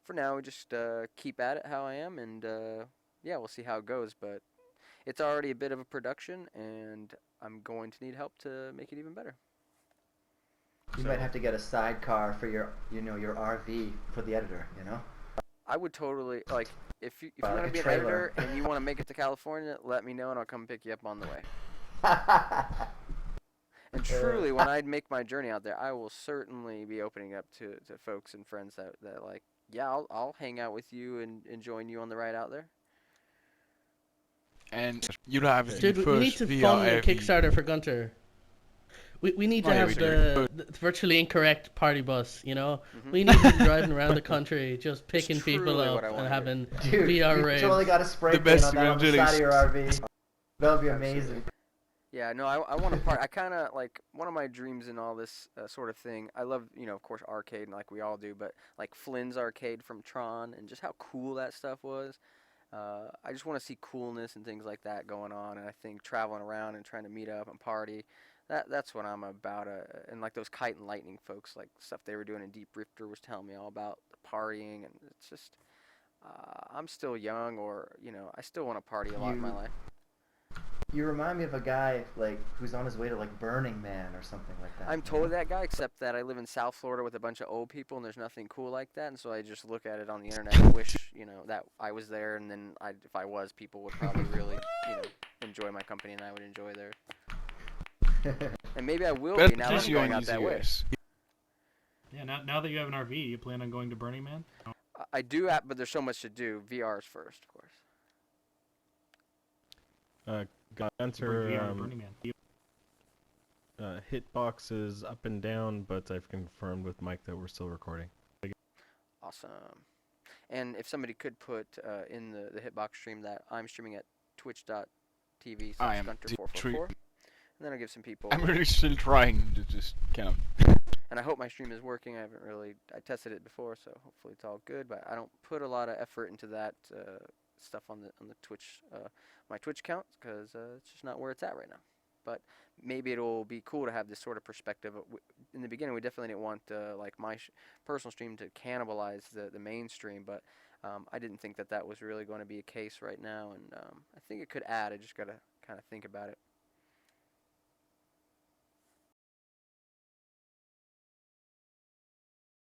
for now, we just keep at it how I am, and yeah, we'll see how it goes. But it's already a bit of a production, and I'm going to need help to make it even better. You So might have to get a sidecar for your, your RV for the editor, I would totally like if you Like want a to be an trailer. editor and you want to make it to California, let me know and I'll come pick you up on the way. And truly, when I make my journey out there, I will certainly be opening up to folks and friends that like, yeah, I'll hang out with you and join you on the ride out there. And you'll have the Dude, we need first to VR fund a AV. Kickstarter for Gunter. We need Oh to yeah, have we do. the virtually incorrect party bus, you know? Hmm. We need him driving around the country, just It's picking people truly what I up and want to do. having Dude, VR you raves. totally got a spray The paint best on that on the evangelist. side of your RV. That would be Absolutely. amazing. Yeah, no, I want to part. I kind of like one of my dreams in all this sort of thing. I love, of course, arcade, like we all do, but like Flynn's arcade from Tron and just how cool that stuff was. I just want to see coolness and things like that going on, and I think traveling around and trying to meet up and party, that's what I'm about. And like those Kite and Lightning folks, like stuff they were doing in Deep Rifter was telling me all about the partying, and it's just I'm still young, or I still want to party a lot in my You life. you remind me of a guy like who's on his way to like Burning Man or something like that. I'm totally that guy, except that I live in South Florida with a bunch of old people, and there's nothing cool like that. And so I just look at it on the internet and wish, that I was there. And then, if I was, people would probably really, enjoy my company, and I would enjoy theirs. And maybe I will But be now that just I'm you going on out that way. US. Yeah, now that you have an RV, you plan on going to Burning Man? I do, but there's so much to do. VR's first, of course. Gunter, VR to Burning Man. hitbox is up and down, but I've confirmed with Mike that we're still recording. Awesome. And if somebody could put in the Hitbox stream that I'm streaming at twitch.tv I am gunter444, and then I'll give some people. I'm really still trying to just kind of. And I hope my stream is working. I tested it before, so hopefully it's all good. But I don't put a lot of effort into that stuff on the Twitch, my Twitch account, because it's just not where it's at right now. But maybe it'll be cool to have this sort of perspective. In the beginning, we definitely didn't want like my personal stream to cannibalize the mainstream, but I didn't think that was really going to be a case right now, and I think it could add. I just gotta kind of think about it.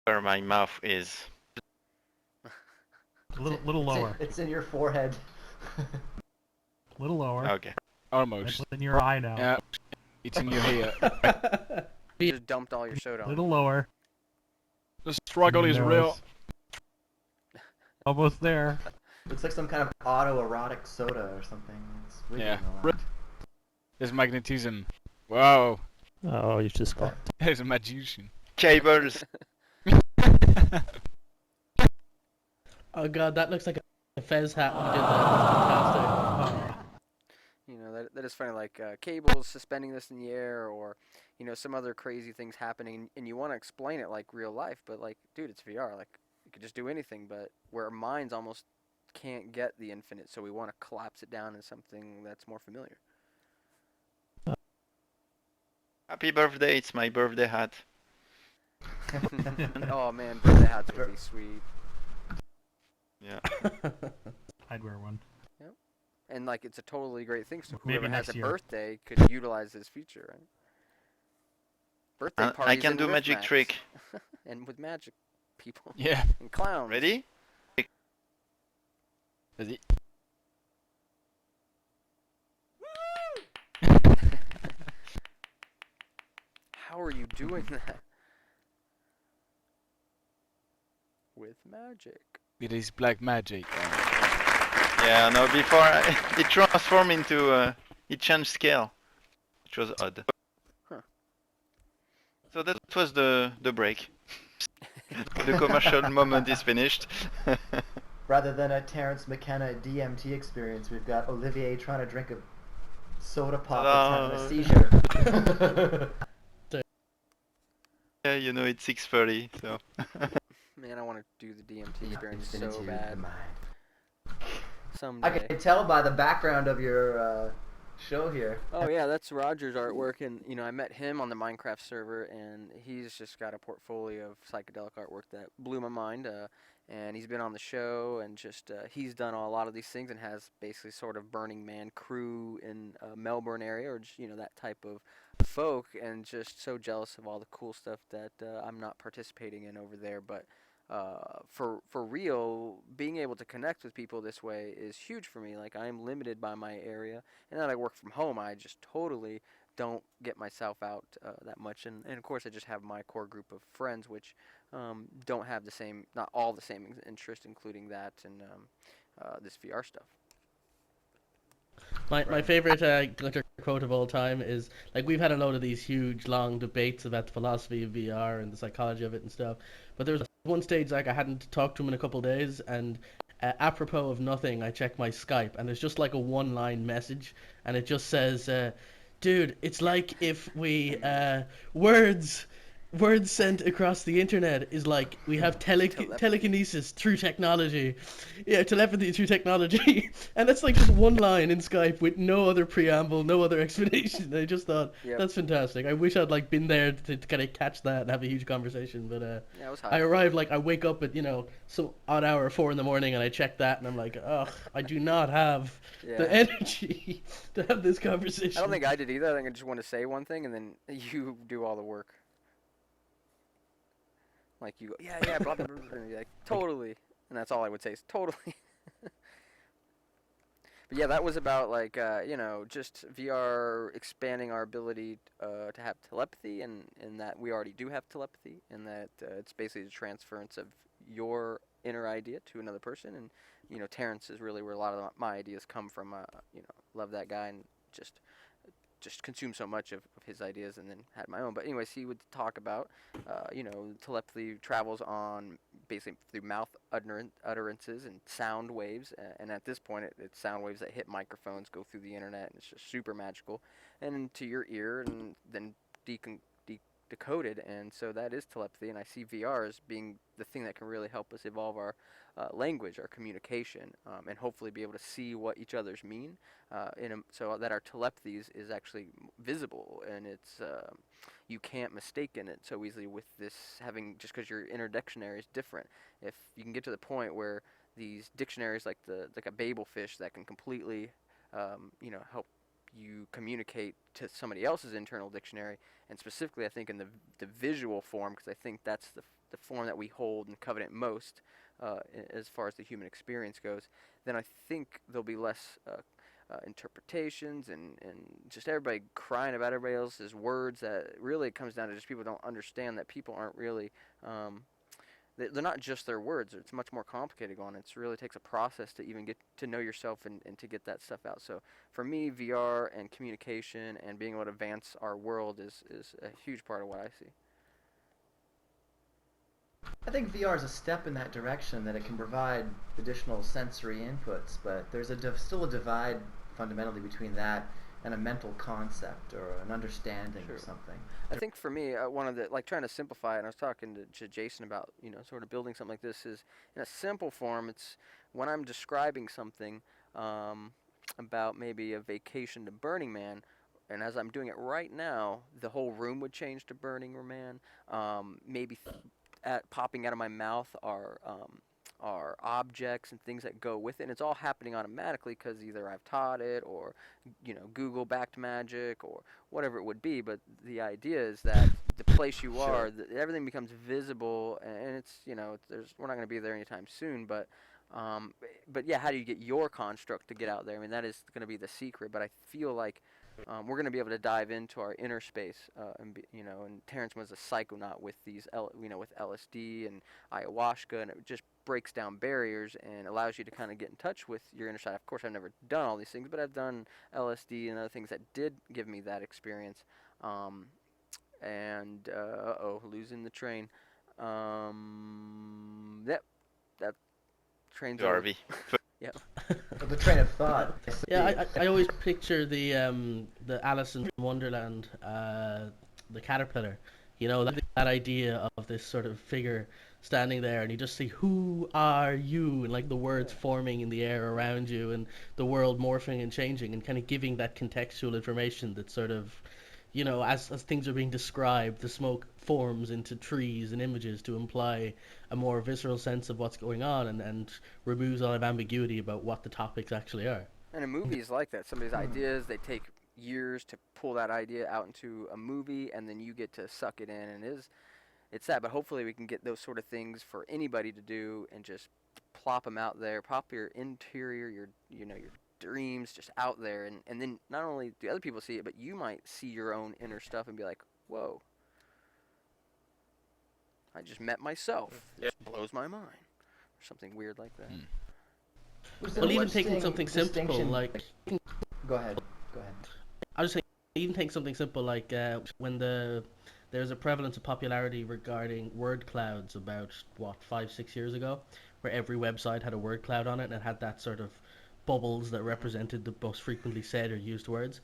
Where my mouth is. A little lower. It's in your forehead. A little lower. Okay. Almost. It's in your eye now. Yeah. It's in your hair. You just dumped all your soda A on. little lower. The struggle is Nose. real. Almost there. Looks like some kind of autoerotic soda or something. It's wiggling Yeah. a lot. There's magnetism. Wow. Oh, you just got. There's a magician. Cables. Oh god, that looks like a Fez hat when you did that. That's fantastic. That is funny, like cables suspending this in the air, or some other crazy things happening, and you want to explain it like real life, but like, dude, it's VR. Like, you could just do anything, but where our minds almost can't get the infinite, so we want to collapse it down in something that's more familiar. Happy birthday, it's my birthday hat. Oh man, birthday hats would be sweet. Yeah. I'd wear one. And like, it's a totally great thing, so Maybe whoever has next a year. birthday could utilize this feature, right? Birthday parties. I can and do with magic Max. trick. And with magic people. Yeah. And clowns. Ready? Ready? How are you doing that? With magic. It is black magic. Yeah, no, before it transformed into, it changed scale. Which was odd. Huh. So that was the break. The commercial moment is finished. Rather than a Terrence McKenna DMT experience, we've got Olivier trying to drink a soda pop that's having a seizure. Yeah, it's 6:30, so. Man, I want to do the DMT experience so Infinitude, bad. the mind. I Someday. can tell by the background of your show here. Oh yeah, that's Roger's artwork, and I met him on the Minecraft server, and he's just got a portfolio of psychedelic artwork that blew my mind. And he's been on the show, and just he's done a lot of these things, and has basically sort of Burning Man crew in Melbourne area, or just that type of folk, and just so jealous of all the cool stuff that I'm not participating in over there, but. For real, being able to connect with people this way is huge for me. Like I am limited by my area, and then I work from home. I just totally don't get myself out that much, and of course I just have my core group of friends, which don't have the same, not all the same interest, including that and this VR stuff. My favorite Gunter quote of all time is like we've had a load of these huge long debates about the philosophy of VR and the psychology of it and stuff, but there was one stage like I hadn't talked to him in a couple of days, and apropos of nothing, I checked my Skype and there's just like a one-line message, and it just says, "Dude, it's like if we words sent across the internet is like we have telekinesis through technology, yeah, telepathy through technology," and that's like just one line in Skype with no other preamble, no other explanation. I just thought that's fantastic. I wish I'd like been there to kind of catch that and have a huge conversation. But Yeah, it was I arrived like I wake up at some odd hour, 4 in the morning, and I check that, and I'm like, ugh, I do not have the energy to have this conversation. I don't think I did either. I think I just want to say one thing, and then you do all the work. Like you go, yeah, blah, blah, blah, blah, and you're like, totally. And that's all I would say is totally. But yeah, that was about like, just VR expanding our ability to have telepathy, and that we already do have telepathy, and that it's basically the transference of your inner idea to another person. And, Terrence is really where a lot of my ideas come from. Love that guy, and just consumed so much of his ideas, and then had my own. But anyways, he would talk about, telepathy travels on basically through mouth utterances and sound waves. And at this point, it's sound waves that hit microphones, go through the internet, and it's just super magical, and into your ear, and then decoded. And so that is telepathy. And I see VR as being the thing that can really help us evolve our language, our communication, and hopefully be able to see what each other's mean, so that our telepathy is actually visible, and it's you can't mistake in it so easily with this having, just because your inner dictionary is different. If you can get to the point where these dictionaries, like a Babel fish, that can completely help you communicate to somebody else's internal dictionary, and specifically I think in the visual form, because I think that's the form that we hold and covet most as far as the human experience goes, then I think there'll be less interpretations and just everybody crying about everybody else's words. That really comes down to just people don't understand that people aren't really they're not just their words. It's much more complicated going. It really takes a process to even get to know yourself and to get that stuff out. So for me, VR and communication and being able to advance our world is a huge part of what I see. I think VR is a step in that direction, that it can provide additional sensory inputs, but there's still a divide fundamentally between that and a mental concept or an understanding or something. I think for me, one of the, like, trying to simplify it, and I was talking to Jason about, sort of building something like this, is in a simple form. It's when I'm describing something about maybe a vacation to Burning Man, and as I'm doing it right now, the whole room would change to Burning Man. Maybe popping out of my mouth are objects and things that go with it, and it's all happening automatically because either I've taught it, or Google backed magic, or whatever it would be. But the idea is that the place you are, everything becomes visible, and it's we're not going to be there anytime soon, but yeah, how do you get your construct to get out there? I mean, that is going to be the secret. But I feel like we're going to be able to dive into our inner space, and Terrence was a psychonaut with these, with LSD and ayahuasca, and it just breaks down barriers and allows you to kind of get in touch with your inner side. Of course, I've never done all these things, but I've done LSD and other things that did give me that experience. Losing the train. Yep, that train's over. RV. Yep. The train of thought. Yeah, I always picture the Alice in Wonderland, the caterpillar. That idea of this sort of figure standing there, and you just see "Who are you?" and like the words forming in the air around you, and the world morphing and changing, and kind of giving that contextual information that sort of, as things are being described, the smoke forms into trees and images to imply a more visceral sense of what's going on, and removes all of ambiguity about what the topics actually are. And a movie is like that. Somebody's ideas, they take years to pull that idea out into a movie, and then you get to suck it in. And it's that. But hopefully, we can get those sort of things for anybody to do, and just plop them out there, pop your interior, your dreams just out there, and then not only do other people see it, but you might see your own inner stuff and be like, whoa, I just met myself. This blows my mind, or something weird like that. Well, even taking something simple like Go ahead. Go ahead. I was saying, even take something simple like when there's a prevalence of popularity regarding word clouds about 5-6 years ago, where every website had a word cloud on it and it had that sort of bubbles that represented the most frequently said or used words.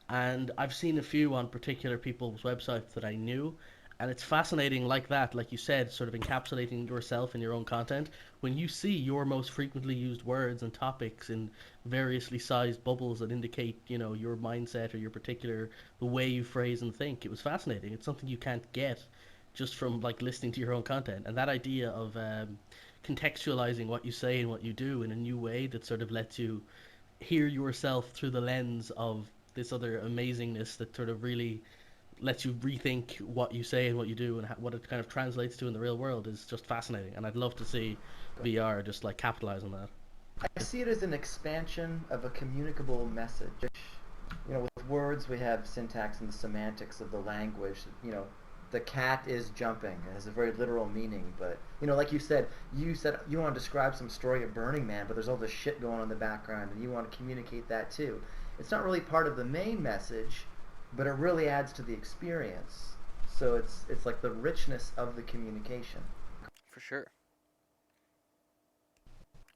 And I've seen a few on particular people's websites that I knew, and it's fascinating like that, like you said, sort of encapsulating yourself in your own content. When you see your most frequently used words and topics in variously sized bubbles that indicate, your mindset or your particular, the way you phrase and think, it was fascinating. It's something you can't get just from like listening to your own content. And that idea of contextualizing what you say and what you do in a new way that sort of lets you hear yourself through the lens of this other amazingness that sort of really lets you rethink what you say and what you do and what it kind of translates to in the real world is just fascinating. And I'd love to see VR just like capitalize on that. I see it as an expansion of a communicable message. With words we have syntax and the semantics of the language. The cat is jumping. It has a very literal meaning, but like you said you want to describe some story of Burning Man, but there's all this shit going on in the background, and you want to communicate that too. It's not really part of the main message, but it really adds to the experience. So it's like the richness of the communication. For sure.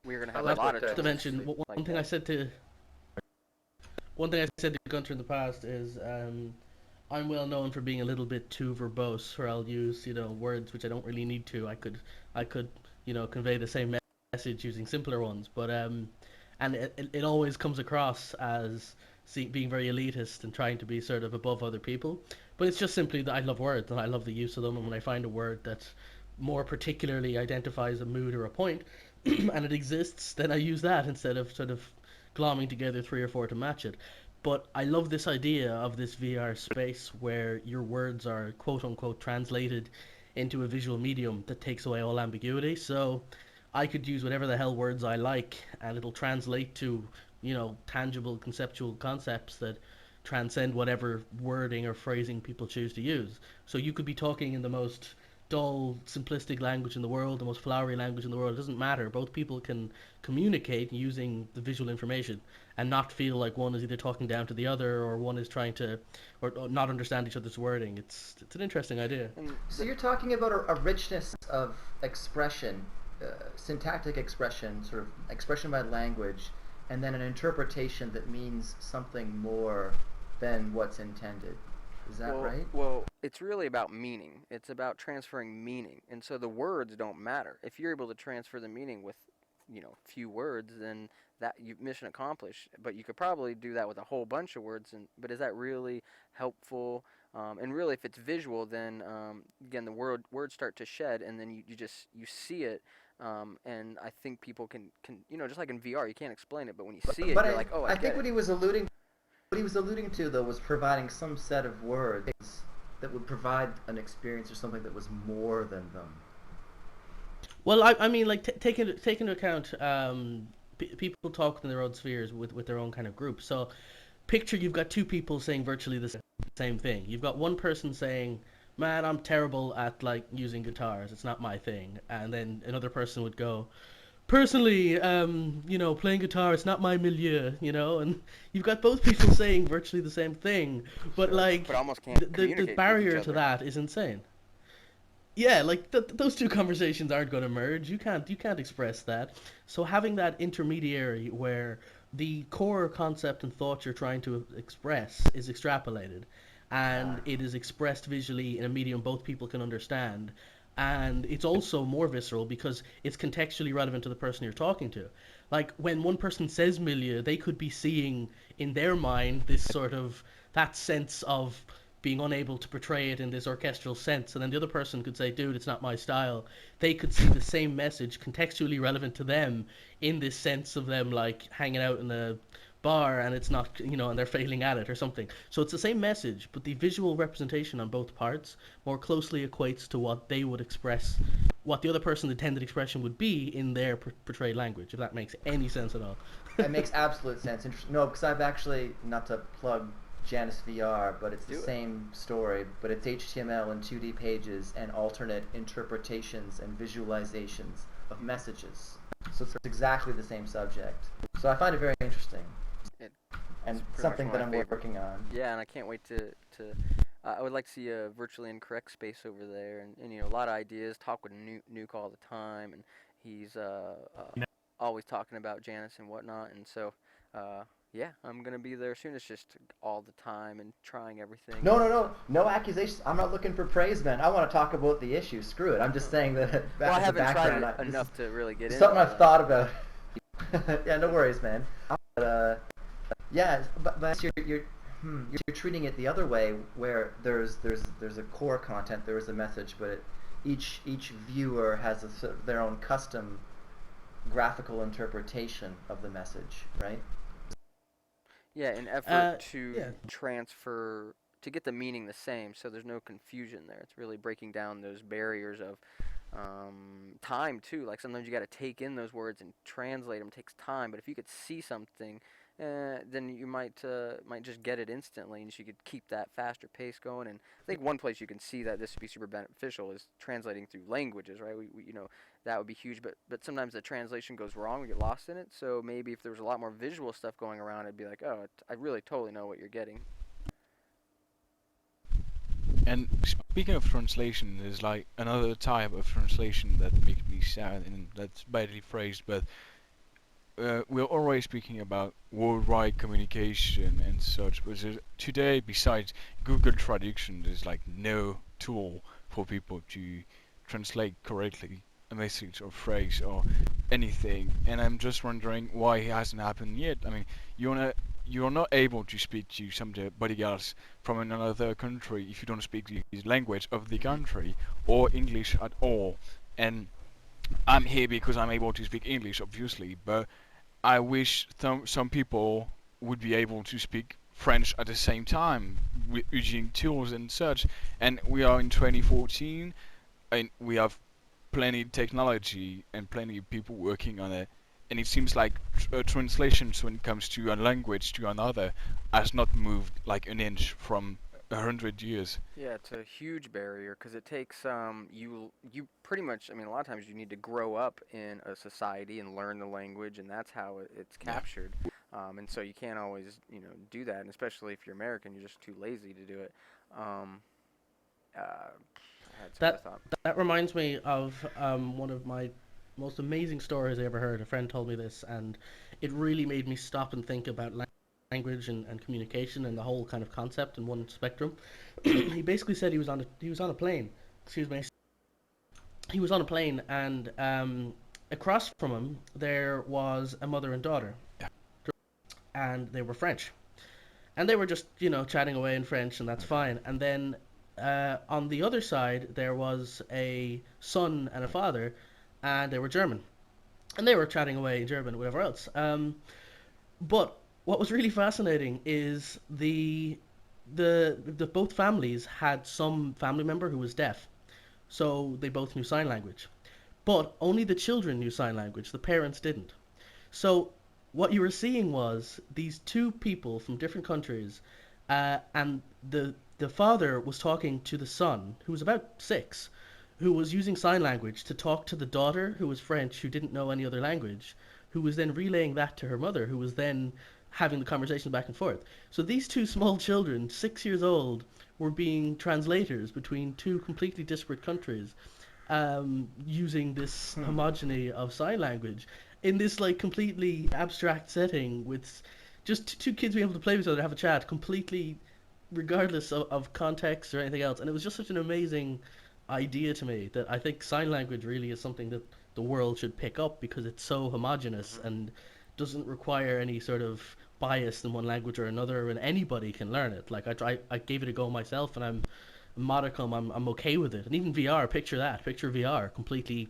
We're gonna have like a lot that. of To mention one like thing that. I said to Gunter in the past is I'm well known for being a little bit too verbose, where I'll use words which I don't really need to. I could convey the same message using simpler ones, but and it always comes across as being very elitist and trying to be sort of above other people. But it's just simply that I love words and I love the use of them, and when I find a word that more particularly identifies a mood or a point and it exists, then I use that instead of sort of glomming together 3 or 4 to match it. But I love this idea of this VR space where your words are quote unquote translated into a visual medium that takes away all ambiguity. So I could use whatever the hell words I like and it'll translate to, tangible conceptual concepts that transcend whatever wording or phrasing people choose to use. So you could be talking in the most dull, simplistic language in the world, the most flowery language in the world. It doesn't matter. Both people can communicate using the visual information and not feel like one is either talking down to the other or one is trying to or not understand each other's wording. It's an interesting idea. So you're talking about a richness of expression, syntactic expression, sort of expression by language, and then an interpretation that means something more than what's intended. Is that right? Well, it's really about meaning. It's about transferring meaning. And so the words don't matter. If you're able to transfer the meaning with, few words, then that you've mission accomplished. But you could probably do that with a whole bunch of words. But is that really helpful? And really, if it's visual, then again, the words start to shed, and then you see it. And I think people can just like in VR, you can't explain it, but when you see it, you're like, oh, I think get what it. he was alluding to, though, was providing some set of words that would provide an experience or something that was more than them. Well, I mean, like take into account people talk in their own spheres with their own kind of group. So picture you've got 2 people saying virtually the same thing. You've got one person saying, "Man, I'm terrible at like using guitars. It's not my thing," and then another person would go, "Personally, playing guitar, it's not my milieu," and you've got both people saying virtually the same thing, but like But almost can't the communicate with barrier each to other. that is insane. Yeah, like those 2 conversations aren't going to merge. You can't express that. So having that intermediary where the core concept and thought you're trying to express is extrapolated, and it is expressed visually in a medium both people can understand, And it's also more visceral because it's contextually relevant to the person you're talking to. Like when one person says Milia, they could be seeing in their mind this sort of that sense of being unable to portray it in this orchestral sense, and then the other person could say, "Dude, it's not my style." They could see the same message contextually relevant to them in this sense of them like hanging out in a bar and it's not, and they're failing at it or something. So it's the same message, but the visual representation on both parts more closely equates to what they would express, what the other person's intended expression would be in their portrayed language, if that makes any sense at all. It makes absolute sense. No, because I've actually, not to plug Janus VR, but it's the same story, but it's HTML and 2D pages and alternate interpretations and visualizations of messages. So it's exactly the same subject. So I find it very interesting. And something that I'm working on. Yeah, and I can't wait to I would like to see a virtually incorrect space over there, and a lot of ideas. Talk with Nuke all the time, and he's always talking about Janice and whatnot, and so yeah, I'm gonna be there soon. It's just all the time and trying everything. No accusations. I'm not looking for praise, man. I want to talk about the issue. Screw it. I'm just saying that. Well, I as a haven't tried background, it enough to really get into something all I've that. thought about. Yeah, no worries, man. But yeah, but you're treating it the other way, where there's a core content, there is a message, but each viewer has their own custom graphical interpretation of the message, right? Yeah, an effort to yeah. transfer, to get the meaning the same, so there's no confusion there. It's really breaking down those barriers of time too. Like sometimes you got to take in those words and translate them. It takes time, but if you could see something, then you might just get it instantly, and you could keep that faster pace going. And I think one place you can see that this would be super beneficial is translating through languages, right? We that would be huge, but sometimes the translation goes wrong, we get lost in it. So maybe if there was a lot more visual stuff going around, it'd be like, oh, I really totally know what you're getting. And speaking of translation, there's like another type of translation that makes me sad, and that's badly phrased, but we're always speaking about worldwide communication and such, but today, besides Google Traduction, there's like no tool for people to translate correctly a message or phrase or anything, and I'm just wondering why it hasn't happened yet. I mean, you're not able to speak to somebody else from another country if you don't speak the language of the country or English at all. And I'm here because I'm able to speak English, obviously, but I wish some people would be able to speak French at the same time using tools and such. And we are in 2014, and we have plenty of technology and plenty of people working on it. And it seems like translations when it comes to a language to another has not moved like an inch from 100 years. Yeah, it's a huge barrier because it takes you pretty much. I mean, a lot of times you need to grow up in a society and learn the language, and that's how it's captured. And so you can't always do that, and especially if you're American, you're just too lazy to do it. I had some other thought. That reminds me of one of my most amazing stories I ever heard. A friend told me this, and it really made me stop and think about language and communication and the whole kind of concept in one spectrum. He basically said he was on a plane. Excuse me. He was on a plane, and across from him there was a mother and daughter, and they were French, and they were just chatting away in French, and that's fine. And then on the other side there was a son and a father, and they were German, and they were chatting away in German, whatever else. But what was really fascinating is the both families had some family member who was deaf, so they both knew sign language, but only the children knew sign language. The parents didn't. So what you were seeing was these two people from different countries, and the father was talking to the son, who was about 6, who was using sign language to talk to the daughter, who was French, who didn't know any other language, who was then relaying that to her mother, who was then having the conversation back and forth. So these two small children, 6 years old, were being translators between two completely disparate countries, using this homogeny of sign language in this like completely abstract setting with just two kids being able to play with each other, have a chat, completely regardless of context or anything else. And it was just such an amazing idea to me that I think sign language really is something that the world should pick up because it's so homogenous and doesn't require any sort of bias in one language or another, and anybody can learn it. Like I gave it a go myself, and I'm modicum. I'm okay with it. And even VR, picture that. Picture VR completely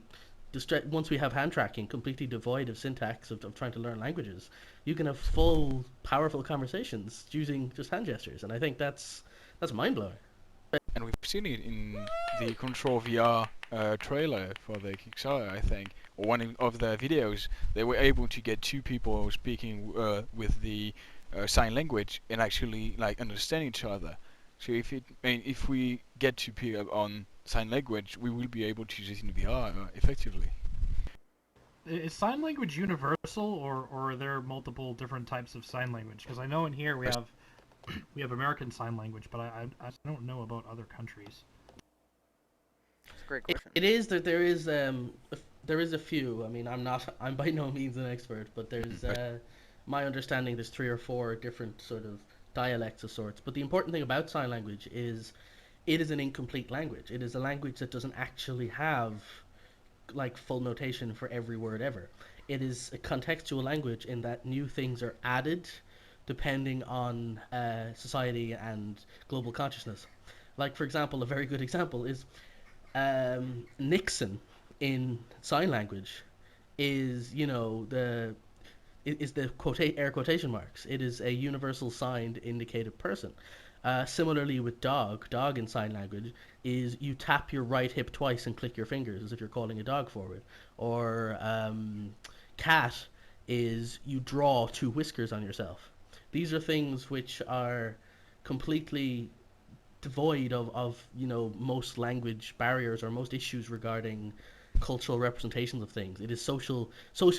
once we have hand tracking, completely devoid of syntax of trying to learn languages. You can have full, powerful conversations using just hand gestures, and I think that's mind blowing. And we've seen it in the Control VR trailer for the Kickstarter, I think, or one of their videos. They were able to get two people speaking with the sign language and actually like understand each other. So if we get to pick up on sign language, we will be able to use it in VR effectively. Is sign language universal, or are there multiple different types of sign language? Because I know in here we have American Sign Language, but I don't know about other countries. It's a great question. It is that there is a few. I mean, I'm by no means an expert, but there's my understanding there's 3 or 4 different sort of dialects of sorts. But the important thing about sign language is it is an incomplete language. It is a language that doesn't actually have like full notation for every word ever. It is a contextual language in that new things are added depending on society and global consciousness. Like, for example, a very good example is Nixon in sign language is, the air quotation marks. It is a universal signed indicated person. Similarly with dog in sign language is you tap your right hip twice and click your fingers as if you're calling a dog forward. Or cat is you draw 2 whiskers on yourself. These are things which are completely devoid of most language barriers or most issues regarding cultural representations of things. It is social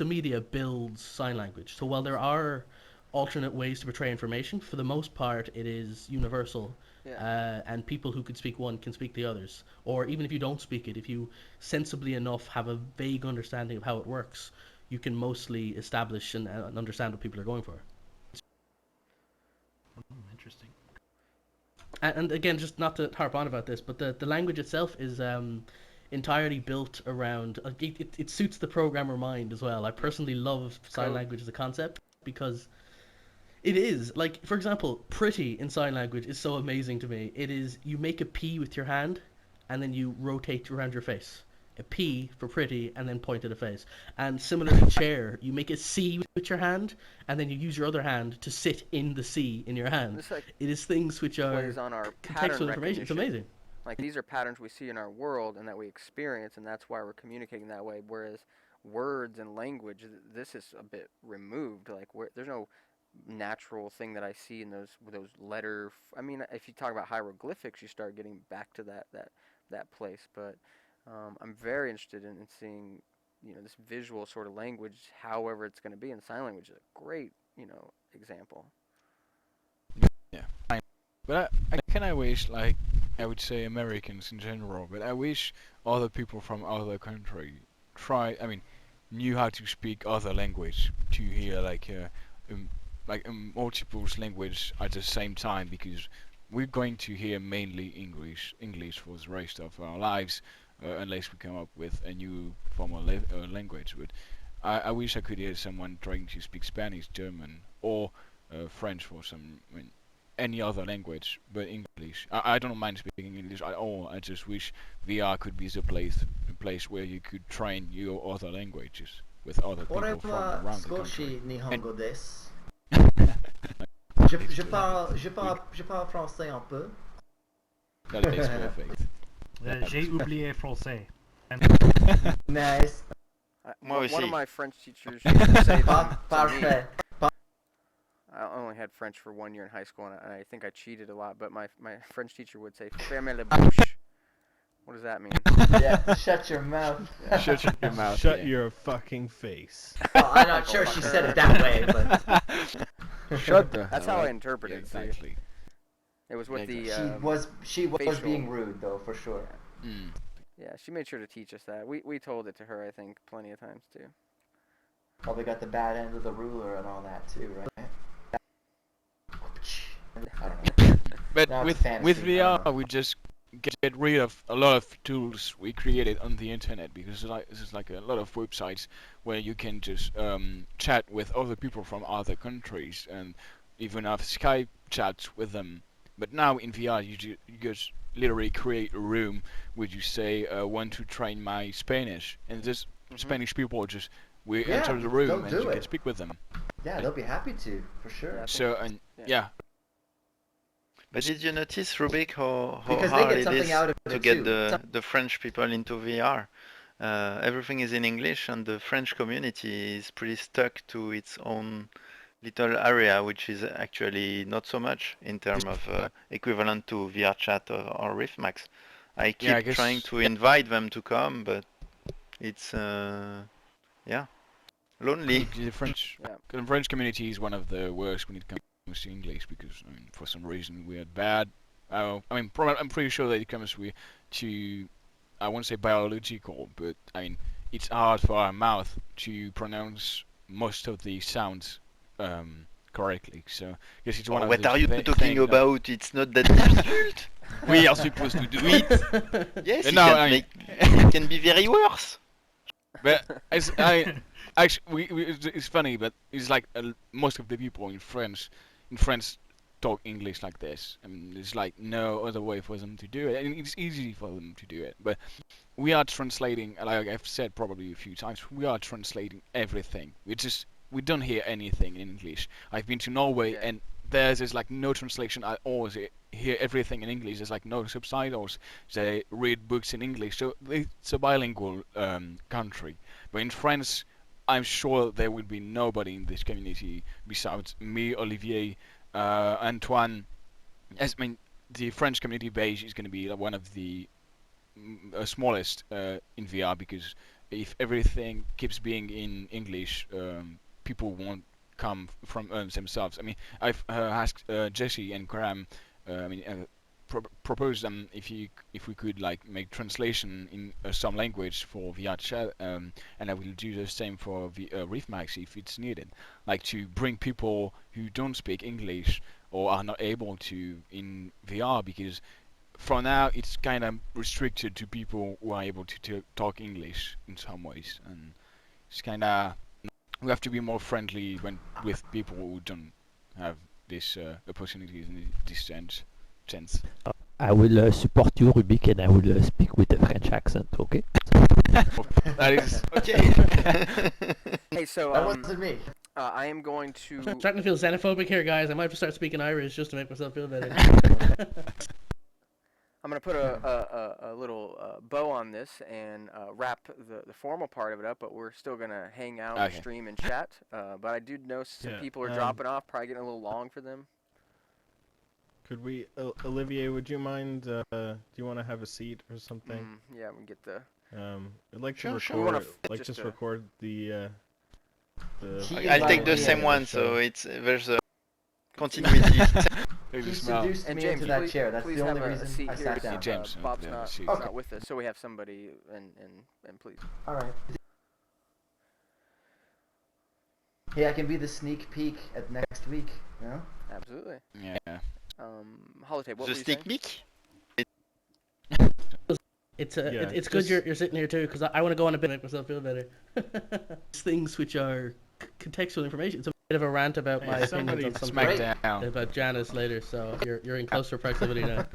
media builds sign language. So while there are alternate ways to portray information, for the most part it is universal. Yeah. And people who can speak one can speak the others. Or even if you don't speak it, if you sensibly enough have a vague understanding of how it works, you can mostly establish and understand what people are going for. Interesting. And again, just not to harp on about this, but the language itself is entirely built around it suits the programmer mind as well. I personally love sign language as a concept because it is like, for example, pretty in sign language is so amazing to me. It is you make a P with your hand and then you rotate around your face. A P for pretty and then point at a face. And similarly, chair, you make a C with your hand and then you use your other hand to sit in the C in your hand. It's like It is things which are plays on our contextual pattern information. It's recognition. amazing. Like these are patterns we see in our world and that we experience, and that's why we're communicating that way. Whereas words and language, this is a bit removed. Like there's no natural thing that I see in those letter. I mean, if you talk about hieroglyphics, you start getting back to that place. But I'm very interested in seeing this visual sort of language, however it's going to be. And sign language is a great example. Yeah, but I wish, like, I would say Americans in general, but I wish other people from other country knew how to speak other language to hear multiple language at the same time, because we're going to hear mainly English for the rest of our lives, unless we come up with a new form of language. But I wish I could hear someone trying to speak Spanish, German, or French for any other language but English. I don't mind speaking English at all. I just wish VR could be the place where you could train your other languages with other people from around the country. 少し日本語です。je parle français un peu. That is perfect. J'ai oublié français. Nice. Moi One aussi. of my French teachers used to say to me, Parfait. I only had French for 1 year in high school, and I think I cheated a lot, but my French teacher would say, fermez la bouche. What does that mean? Yeah, shut your mouth. Shut your mouth. Shut yeah. your fucking face. Well, I'm not sure she said it that way, but Shut the That's hell how I up. interpret Yeah, it. See? exactly. It was with the she was facial- being rude though, for sure. Mm. yeah, she made sure to teach us that. We told it to her, I think, plenty of times too. Probably got the bad end of the ruler and all that too, right? I don't know. But Now it's with fantasy, I don't VR, know. we just get rid of a lot of tools we created on the internet, because there's like a lot of websites where you can just chat with other people from other countries and even have Skype chats with them. But now in VR, you just literally create a room where you say, want to train my Spanish, and this Spanish people just we Yeah, enter the they'll room and do you can it. speak with them. Yeah, they'll be happy to, for sure. Yeah. So and Yeah. yeah, But did you notice, Rubik, how Because they hard get it something is out of to it get too. the French people into VR? Everything is in English, and the French community is pretty stuck to its own little area, which is actually not so much in terms of equivalent to VR chat or RiffMax. I yeah, I keep guess trying to invite them to come, but it's yeah, lonely. the French Yeah. the French community is one of the worst when it comes to English, because I mean, for some reason we are bad. I mean, I'm pretty sure that it comes to I won't say biological, but I mean it's hard for our mouth to pronounce most of the sounds correctly. So I guess it's one Oh, of what those are you talking things that about? It's not that difficult. we are supposed to do it. Yes, it No, can I- make it can be very worse. But actually, it's funny, but it's like most of the people in France talk English like this. I mean, there's like no other way for them to do it, and it's easy for them to do it. But we are translating, like I've said probably a few times, we are translating everything. We don't hear anything in English. I've been to Norway, Yeah. and there's like no translation. I always hear everything in English. There's like no subtitles. They read books in English, so it's a bilingual country. But in France, I'm sure there will be nobody in this community besides me, Olivier, Antoine. I mean, the French community base is going to be one of the smallest in VR, because if everything keeps being in English, people won't come from themselves. I mean, I've asked Jesse and Graham. I mean, proposed them if we could like make translation in some language for VR chat, and I will do the same for RiffMax if it's needed. Like to bring people who don't speak English or are not able to in VR, because for now it's kind of restricted to people who are able to talk English in some ways, and it's kind of we have to be more friendly with people who don't have this opportunities in this sense. I will support you, Rubik, and I will speak with a French accent, okay? That is Okay. Hey, so That wasn't me. I am going I'm to. starting to feel xenophobic here, guys. I might have to start speaking Irish just to make myself feel better. I'm gonna put a little bow on this and wrap the formal part of it up, but we're still gonna hang out, and Okay. stream, and chat. But I do know some Yeah, people are dropping off, probably getting a little long for them. Could we, Olivier? Would you mind? Do you want to have a seat or something? Yeah, we can get the. I'd like Sure, to sure. We wanna record, f- like just just a- record the. He I'll take the invited same me. one, so there's a continuity. There's He a smell. seduced And me James, into that please, chair. That's please the only have a reason seat I here. sat down. James, Bob's yeah, not, seat. he's Okay. not with us, so we have somebody, and please. All right. Hey, I can be the sneak peek at next week. You know? Absolutely. Yeah. Holotape, what The were you saying? stick peek. It's Yeah, it's good just- you're sitting here too, because I want to go on a bit and make myself feel better. Things which are contextual information. It's a bit of a rant about my Hey, opinions somebody on something Smack down. about Janice later, so you're in closer proximity now.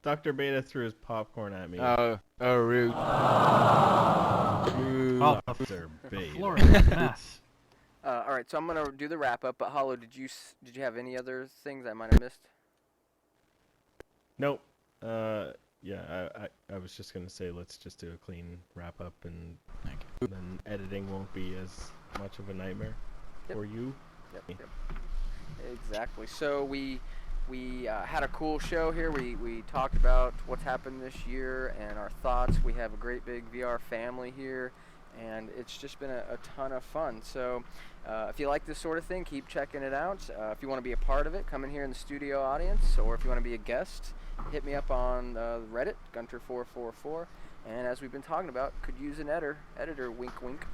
Dr. Beta threw his popcorn at me. Oh, rude. Rude. Oh, Dr. the Beta. floor is a mess. All right, so I'm gonna do the wrap up. But Hollow, did you have any other things I might have missed? Nope. Yeah, I was just gonna say let's just do a clean wrap up, and then editing won't be as much of a nightmare Yep. for you. Yep. Exactly. So we had a cool show here. We talked about what's happened this year and our thoughts. We have a great big VR family here, and it's just been a ton of fun. So if you like this sort of thing, keep checking it out. If you want to be a part of it, come in here in the studio audience, or if you want to be a guest, hit me up on Reddit, Gunter444. And as we've been talking about, could use an editor, wink wink.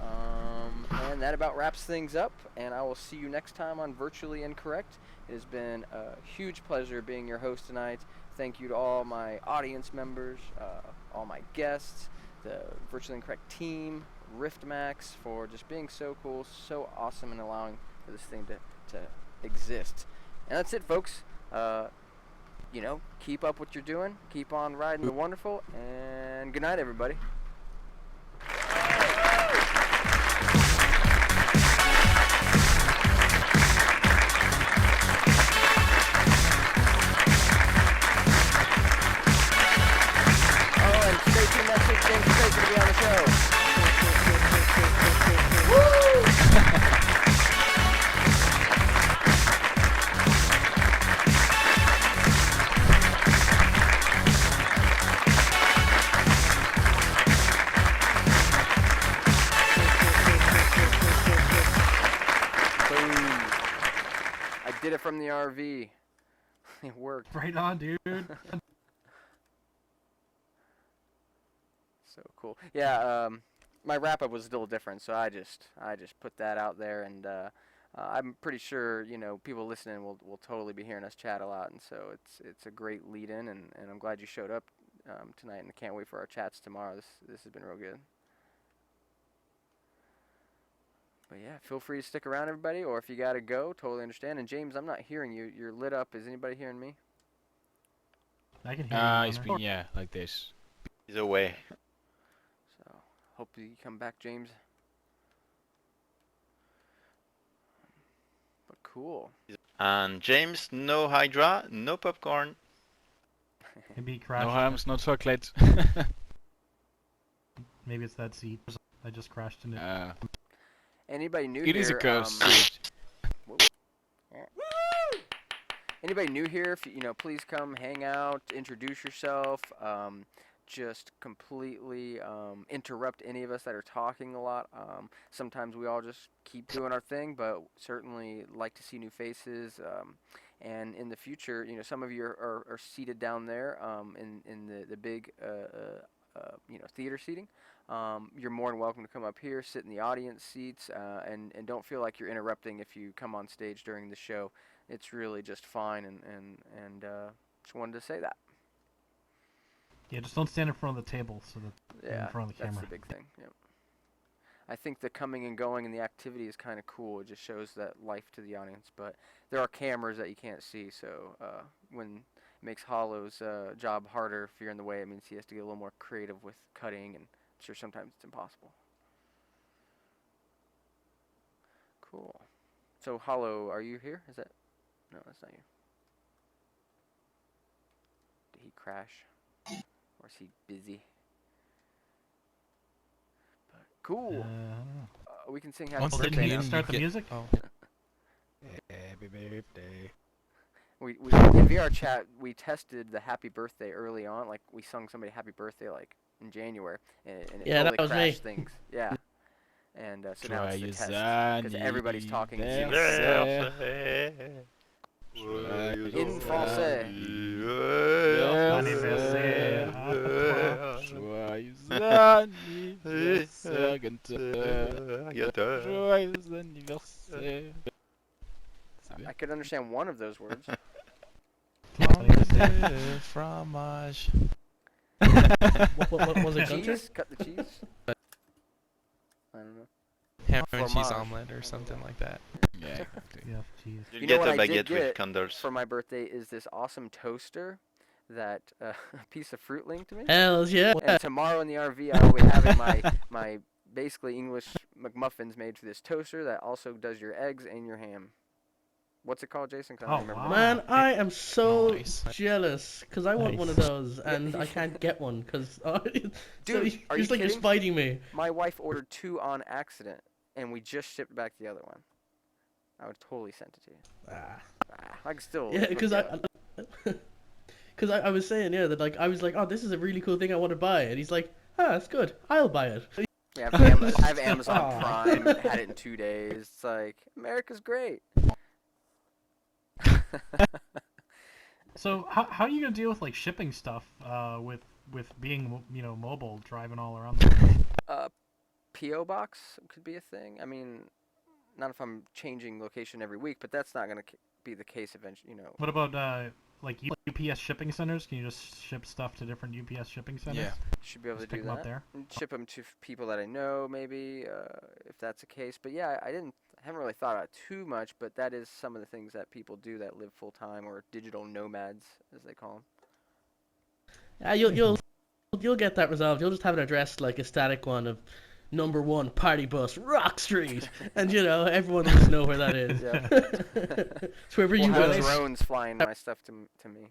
And that about wraps things up, and I will see you next time on Virtually Incorrect. It has been a huge pleasure being your host tonight. thank you to all my audience members, all my guests, the Virtually Incorrect team, Riftmax for just being so cool, so awesome, and allowing for this thing to exist. And that's it, folks. Keep up what you're doing, keep on riding the wonderful, and good night, everybody. Oh, and stay tuned next week. James Craig's going to be on the show. I did it from the RV. It worked. Right on, dude. So cool. Yeah, my wrap up was still different, so I just put that out there, and I'm pretty sure people listening will totally be hearing us chat a lot, and so it's a great lead in, and I'm glad you showed up tonight, and I can't wait for our chats tomorrow. This has been real good. But yeah, feel free to stick around, everybody, or if you gotta go, totally understand. And James, I'm not hearing you. You're lit up. Is anybody hearing me? I can hear you. It's Gunter. been, like this. He's away. So hope you come back, James. But cool. And James, no Hydra, no popcorn. Maybe he crashed. No hams, no chocolate. Maybe it's that seat. I just crashed into it. Anybody new It here? is a curse. Anybody new here? If please come, hang out, introduce yourself. Just completely interrupt any of us that are talking a lot. Sometimes we all just keep doing our thing, but certainly like to see new faces. And in the future, some of you are seated down there in the big theater seating. You're more than welcome to come up here, sit in the audience seats, and don't feel like you're interrupting if you come on stage during the show. It's really just fine, and just wanted to say that. Yeah, just don't stand in front of the table so that you're Yeah, in front of the that's camera. the big thing. Yep. I think the coming and going and the activity is kind of cool. It just shows that life to the audience. But there are cameras that you can't see, so when it makes Hollow's job harder if you're in the way, it means he has to get a little more creative with cutting, and I'm sure sometimes it's impossible. Cool. So Hollow, are you here? Is that? No, that's not you. Did he crash? Or is he busy? But cool. I don't know. We can sing Well, happy didn't birthday he now. start the music? Oh. Happy birthday. We in VR chat we tested the happy birthday early on. Like we sung somebody happy birthday like in January, and it Yeah, that totally was me. crashed things. Yeah. And so now it's the test because everybody's talking to you. In français. Joyeux anniversaire, Gunter. Joyeux anniversaire. I could understand one of those words. Fromage. What was it, Gunter? Cheese? Cut the cheese? I don't know. Ham and cheese Fromage. omelet or something like that. Yeah, exactly. Yeah, jeez. You'll You know get what a I did baguette with get candles. for my birthday is this awesome toaster that a piece of fruit linked to me. Hells yeah. And tomorrow in the RV, I will be having my basically English McMuffins made for this toaster that also does your eggs and your ham. What's it called, Jason? 'Cause I don't Oh, remember. wow. Man, I am so Nice. jealous because I want one of Nice. those and I can't get one because Dude, so are you like you're kidding? spiting me. My wife ordered 2 on accident, and we just shipped back the other one. I would totally send it to you. I can still. Yeah, look because it up. I was saying that like I was like, oh, this is a really cool thing I want to buy, and he's like, ah, that's good, I'll buy it. Yeah, I have Amazon Aw. Prime. Had it in 2 days. It's like America's great. So how are you gonna deal with like shipping stuff with being mobile, driving all around the place? PO box could be a thing. I mean, not if I'm changing location every week, but that's not gonna be the case eventually. What about like UPS shipping centers? Can you just ship stuff to different UPS shipping centers? Yeah. Should be able Just to pick do them up that. there. And ship them to people that I know, maybe, if that's the case. But yeah, I haven't really thought about it too much, but that is some of the things that people do that live full time, or digital nomads, as they call them. You'll get that resolved. You'll just have it addressed like a static one of number 1 party bus, Rock Street, and everyone will just know where that is. Yep. It's wherever We'll you have go. drones flying my stuff to me.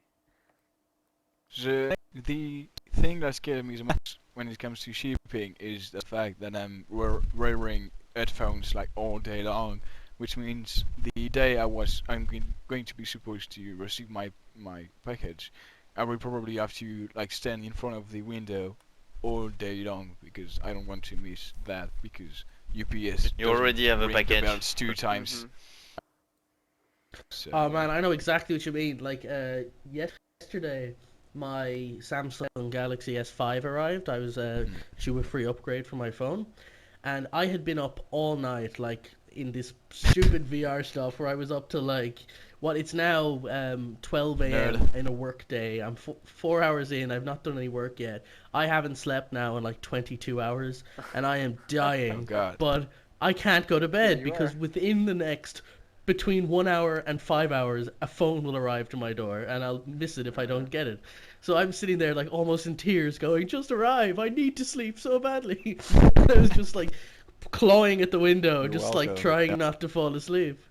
The thing that scares me the most when it comes to shipping is the fact that I'm wearing headphones like all day long, which means the day I'm going to be supposed to receive my package, I will probably have to like stand in front of the window all day long because I don't want to miss that because UPS You already have a ring the package. bells 2 times. So, Oh man, I know exactly what you mean. Like yesterday, my Samsung Galaxy S5 arrived. I was due a free upgrade for my phone, and I had been up all night, like in this stupid VR stuff, where I was up to like it's now 12 a.m. Nerd. in a work day. I'm 4 hours in. I've not done any work yet. I haven't slept now in like 22 hours, and I am dying. Oh God. But I can't go to Yeah, bed you because are. within the next between 1 hour and 5 hours, a phone will arrive to my door, and I'll miss it if I don't get it. So I'm sitting there like almost in tears, going, "Just arrive! I need to sleep so badly." And I was just like clawing at the window, You're just like welcome. trying not to fall asleep.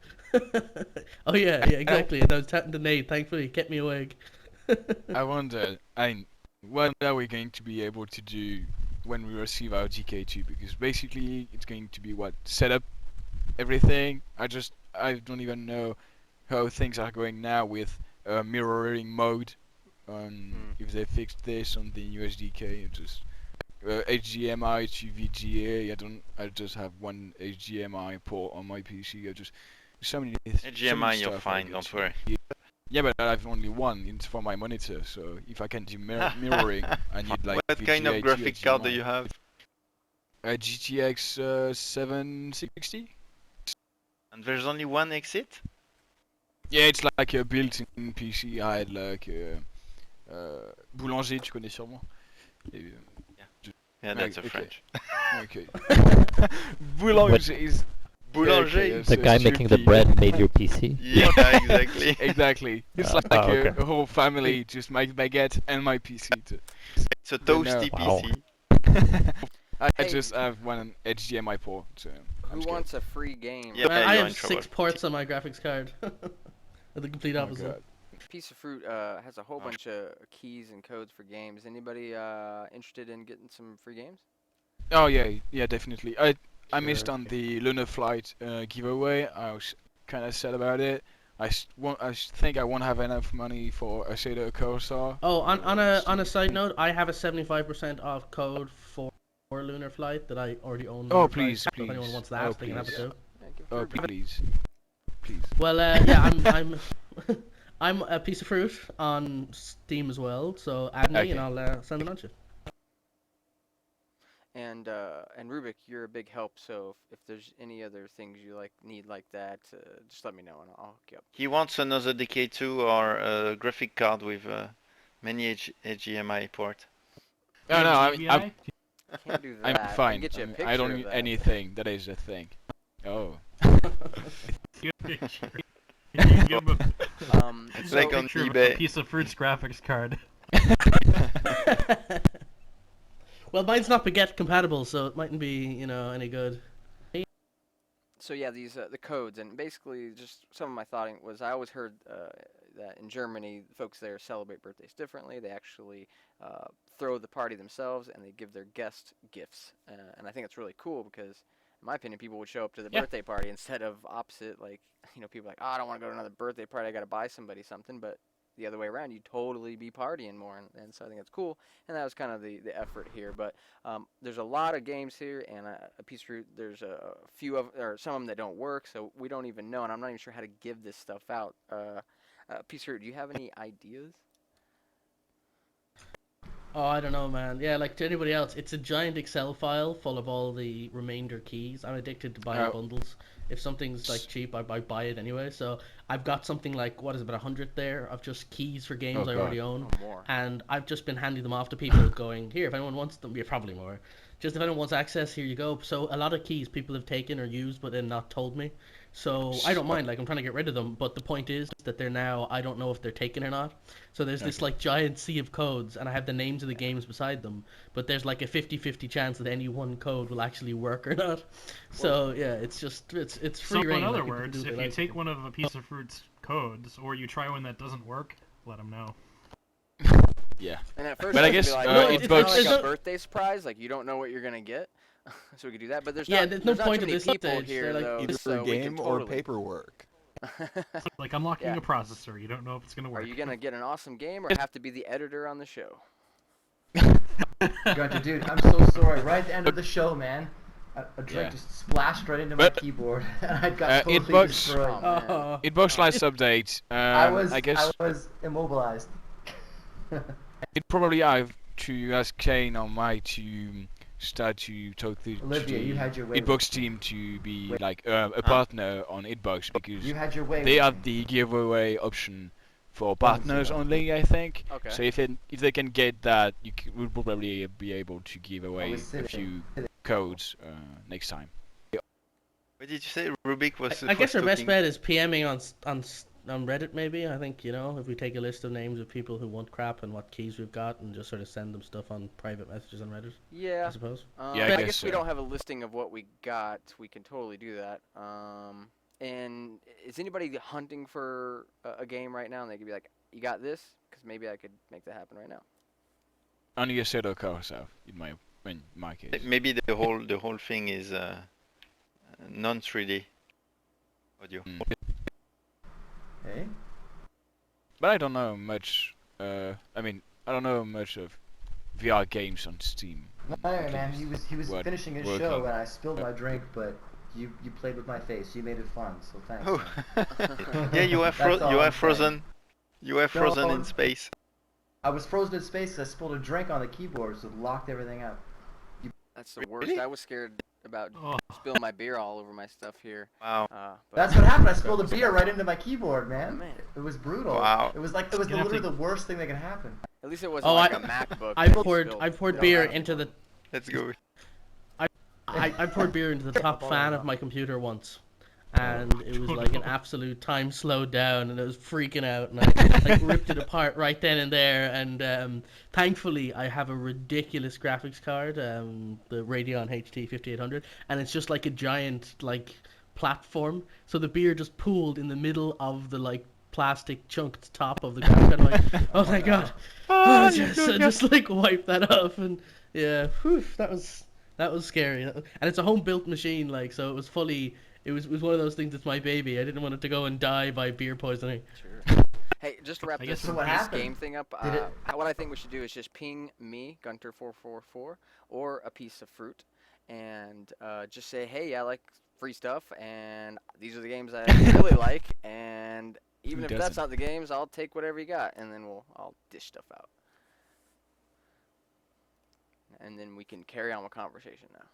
Oh yeah, exactly. And I was chatting to Nate. Thankfully, he kept me awake. I wonder, what are we going to be able to do when we receive our GK2? Because basically, it's going to be set up everything. I don't even know how things are going now with mirroring mode. If they fixed this on the USDK, just HDMI to VGA. I just have one HDMI port on my PC. So many HDMI, you're stuff I fine, get don't to- worry. Yeah, but I have only one. It's for my monitor. So if I can do mirroring, I need like What kind VGA of to graphic card do HDMI. you have? A GTX 760. And there's only one exit? Yeah, it's like a built-in PC. I had like Boulanger, tu connais sûrement. Et, Yeah, that's a okay. French. Okay. Boulanger is Boulanger? okay, The so guy making the stupid. bread made your PC. Yeah, exactly. Exactly. It's like okay. a whole family, just my baguette and my PC. It's a toasty Wow. PC. I Hey. just have one HDMI port, so I'm Who scared. wants a free game? Yeah. Man, I you're have in trouble. 6 ports on my graphics card. The complete Oh, opposite. God. Piece of Fruit has a whole bunch of keys and codes for games. Anybody interested in getting some free games? Oh yeah, definitely. I missed Sure. on the Lunar Flight giveaway. I was kind of sad about it. I think I won't have enough money for a Shader Corsair. Oh, on a Stupid side thing. note, I have a 75% off code for Lunar Flight that I already own. Oh, Lunar Flight, please, so if anyone please. wants that, Oh, they can have it please. too. Yeah, give Oh Fruit. please, please. Well, yeah, I'm I'm a piece of fruit on Steam as well. So add me Okay. and I'll send it on to you. And Rubik, you're a big help. So if there's any other things you need like that, just let me know and I'll hook you up. He wants another DK2 or a graphic card with many HDMI port. Oh no, I'm GBI? Can't do I'm that. I can fine. get you a picture I don't of need that. anything. That is a thing. Oh. Give him a So Like on picture of a eBay. piece of Fruit's graphics card. Well, mine's not baguette compatible, so it mightn't be any good. So yeah, these the codes, and basically just some of my thought was I always heard that in Germany, folks there celebrate birthdays differently. They actually throw the party themselves, and they give their guests gifts. And I think it's really cool because, in my opinion, people would show up to the Yeah. birthday party instead of opposite. Like, people are like, oh, I don't want to go to another birthday party. I got to buy somebody something. But the other way around, you'd totally be partying more, and so I think it's cool. And that was kind of the effort here. But there's a lot of games here, and a piece of Root, there's a few of, or some of them that don't work, so we don't even know, and I'm not even sure how to give this stuff out. Piece of Root, do you have any ideas? Oh, I don't know, man. Yeah, like to anybody else, it's a giant Excel file full of all the remainder keys. I'm addicted to buying Oh. bundles. If something's like cheap, I buy it anyway. So I've got something like what is it, about 100 there of just keys for games Oh I god. already own, Oh, more. and I've just been handing them off to people, going, here, if anyone wants them, yeah, probably more. Just if anyone wants access, here you go. So a lot of keys people have taken or used, but then not told me. So I don't mind. Like I'm trying to get rid of them, but the point is that they're now. I don't know if they're taken or not. So there's this Okay. like giant sea of codes, and I have the names of the games beside them. But there's like a 50-50 chance that any one code will actually work or not. So yeah, it's just it's free So reign. in other like, people can words, do what if they you like. take one of a piece of fruit's codes, or you try one that doesn't work, let them know. Yeah. And at first, But I it would be guess, like, uh, oh, it it's kind of bugs- like a there's no- birthday surprise. Like you don't know what you're gonna get, so we could do that. But Yeah, not, there's no not point too at many this people stage. here They're like- though, Either so for we can game or totally. paperwork. Like unlocking Yeah. a processor, you don't know if it's gonna work. Are you gonna get an awesome game or have to be the editor on the show? Gunter, dude, I'm so sorry. Right at the end of the show, man, a drink Yeah. just splashed right into my But- keyboard, and I got it totally bugs- destroyed. Oh, man. Oh, Hitbox last update. I guess was immobilized. it probably have to ask Kane or Mike to start to talk to Olivia, you the had your way. Hitbox team to be Wait. like a partner on Hitbox because You had your way. they with have me. the giveaway option for Months partners ago. only, I think. Okay. So if they can get that, will probably be able to give away was a sitting- few codes next time. What did you say? Rubik was. I guess was our best talking- bet is PMing on Reddit maybe. I think if we take a list of names of people who want crap and what keys we've got, and just sort of send them stuff on private messages on Reddit. I Yeah. suppose. Yeah, I I guess guess we so. don't have a listing of what we got. We can totally do that. And is anybody hunting for a game right now? And they could be like, "You got this?" Because maybe I could make that happen right now. Only a set of cars have in my case. Maybe the whole thing is non 3D audio. Mm. Hey? But I don't know much. I don't know much of VR games on Steam. No, man, he was What- finishing his working. show, and I spilled my drink, but you played with my face. You made it fun, so thanks. Oh, man. yeah, you were That's all you I'm were saying. frozen. You were frozen in space. I was frozen in space. I spilled a drink on the keyboard, so it locked everything up. That's the worst. Really? I was scared about Oh. spilling my beer all over my stuff here. Wow. But That's what happened. I spilled a beer right into my keyboard, man. Man. It was brutal. Wow. It was You're gonna have literally to- the worst thing that could happen. At least it wasn't Oh, like I- a MacBook. I that poured spilled beer milk. into the Let's go. I poured beer into the top fan of my computer once, and it was like an absolute time slowed down, and it was freaking out, and I like ripped it apart right then and there. And thankfully, I have a ridiculous graphics card, the Radeon HT 5800, and it's just like a giant like platform. So the beer just pooled in the middle of the like plastic chunked top of the graphics card. I'm like, oh my god, I just like wipe that off, and yeah, whew, that was scary. And it's a home built machine, like, so it was fully. It was one of those things. It's my baby. I didn't want it to go and die by beer poisoning. Sure. Hey, just to wrap I this guess so what this happened? game thing up, Did it- what I think we should do is just ping me, Gunter444, or a piece of fruit, and just say, hey, I like free stuff, and these are the games I really like, and even Who if that's doesn't? not the games, I'll take whatever you got, and then I'll dish stuff out. And then we can carry on with conversation now.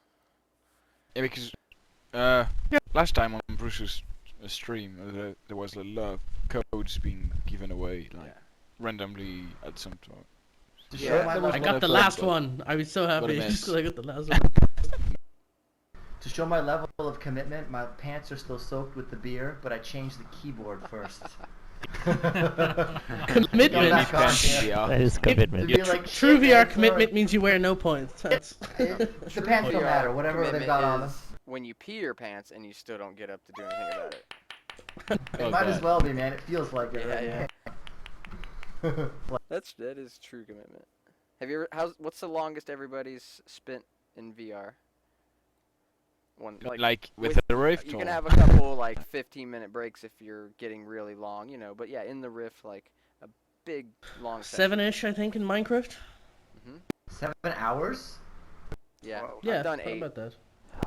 Yeah, because last time on Bruce's stream, there was a lot of codes being given away, like Yeah. randomly at some time. To Yeah, show my that was I one got of the them, last but- one. I was so What a happy mess. just 'cause I got the last one. To show my level of commitment, my pants are still soaked with the beer, but I changed the keyboard first. Commitment. Go back on, Depends, yeah. yeah. That is commitment. It'd be like, True shit, VR man, commitment sorry. means you wear no points. That's The pants don't matter, whatever they've Commitment got on them. is when you pee your pants and you still don't get up to do anything about it. It Oh, might as God. well be, man. It feels like it. Yeah, right? That is true commitment. Have you ever? What's the longest everybody's spent in VR? One Like with the Rift, you or can have a couple like 15-minute breaks if you're getting really long, But yeah, in the Rift, like a big long session. 7-ish, I think, in Minecraft. 7 hours? Yeah, Yeah, I've done what 8 about that?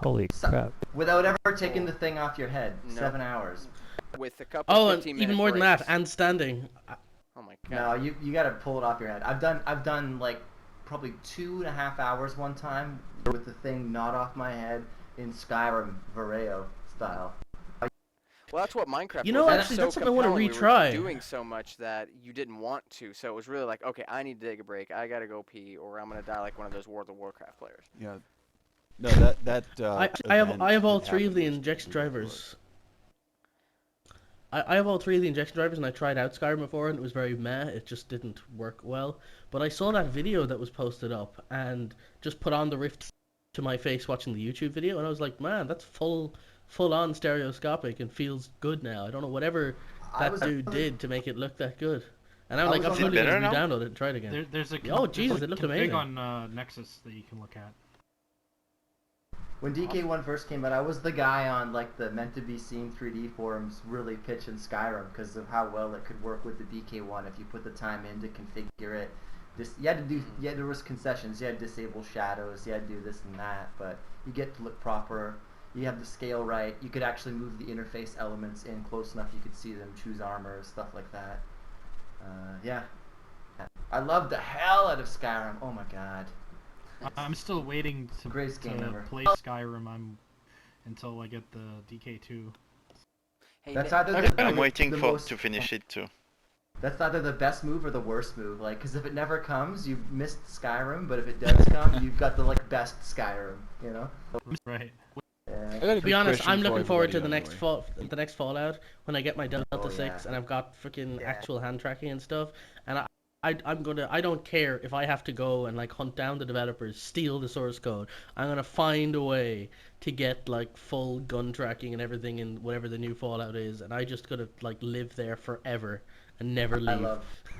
Holy So- crap. Without ever taking the thing off your head. No. 7 hours. with a couple. Oh, and 15-minute even more than that, breaks. and standing. Oh my No, god. you gotta pull it off your head. I've done like probably 2.5 hours one time with the thing not off my head in Skyrim Vareo style. Well, that's what Minecraft You was. know, It was actually, so that's something I want to compelling. We were retry. doing so much that you didn't want to. So it was really like, okay, I need to take a break. I gotta go pee, or I'm gonna die like one of those World of Warcraft players. Yeah. No, that I have all event three of that the happened was injection ridiculous. drivers. I have all three of the injection drivers, and I tried out Skyrim before, and it was very meh. It just didn't work well. But I saw that video that was posted up, and just put on the Rift to my face watching the YouTube video, and I was like, man, that's full on stereoscopic and feels good now. I don't know whatever that dude did to make it look that good. And I'm like, I'm Is it totally better gonna now? re-download it and try it again. There's a Oh, there's Jesus, a it looked config amazing. on Nexus that you can look at. When DK1 first came out, I was the guy on like the meant to be seen 3D forums really pitching Skyrim because of how well it could work with the DK1 if you put the time in to configure it. You had to do, there was concessions. You had to disable shadows. You had to do this and that, but you get to look proper. You have the scale right. You could actually move the interface elements in close enough you could see them. Choose armor, stuff like that. Yeah, I love the hell out of Skyrim. Oh my god. I'm still waiting to Greatest game ever. play Skyrim. Until I get the DK2. Hey, That's Nick, either I'm waiting the for most, to finish it too. That's either the best move or the worst move. Like, because if it never comes, you've missed Skyrim. But if it does come, you've got the like best Skyrim. You know. Right. Yeah. To be honest, I'm looking forward to the next next Fallout when I get my Delta Oh, 6 yeah. and I've got freaking Yeah. actual hand tracking and stuff. And I don't care if I have to go and like hunt down the developers, steal the source code. I'm gonna find a way to get like full gun tracking and everything in whatever the new Fallout is, and I just gotta like live there forever and never leave.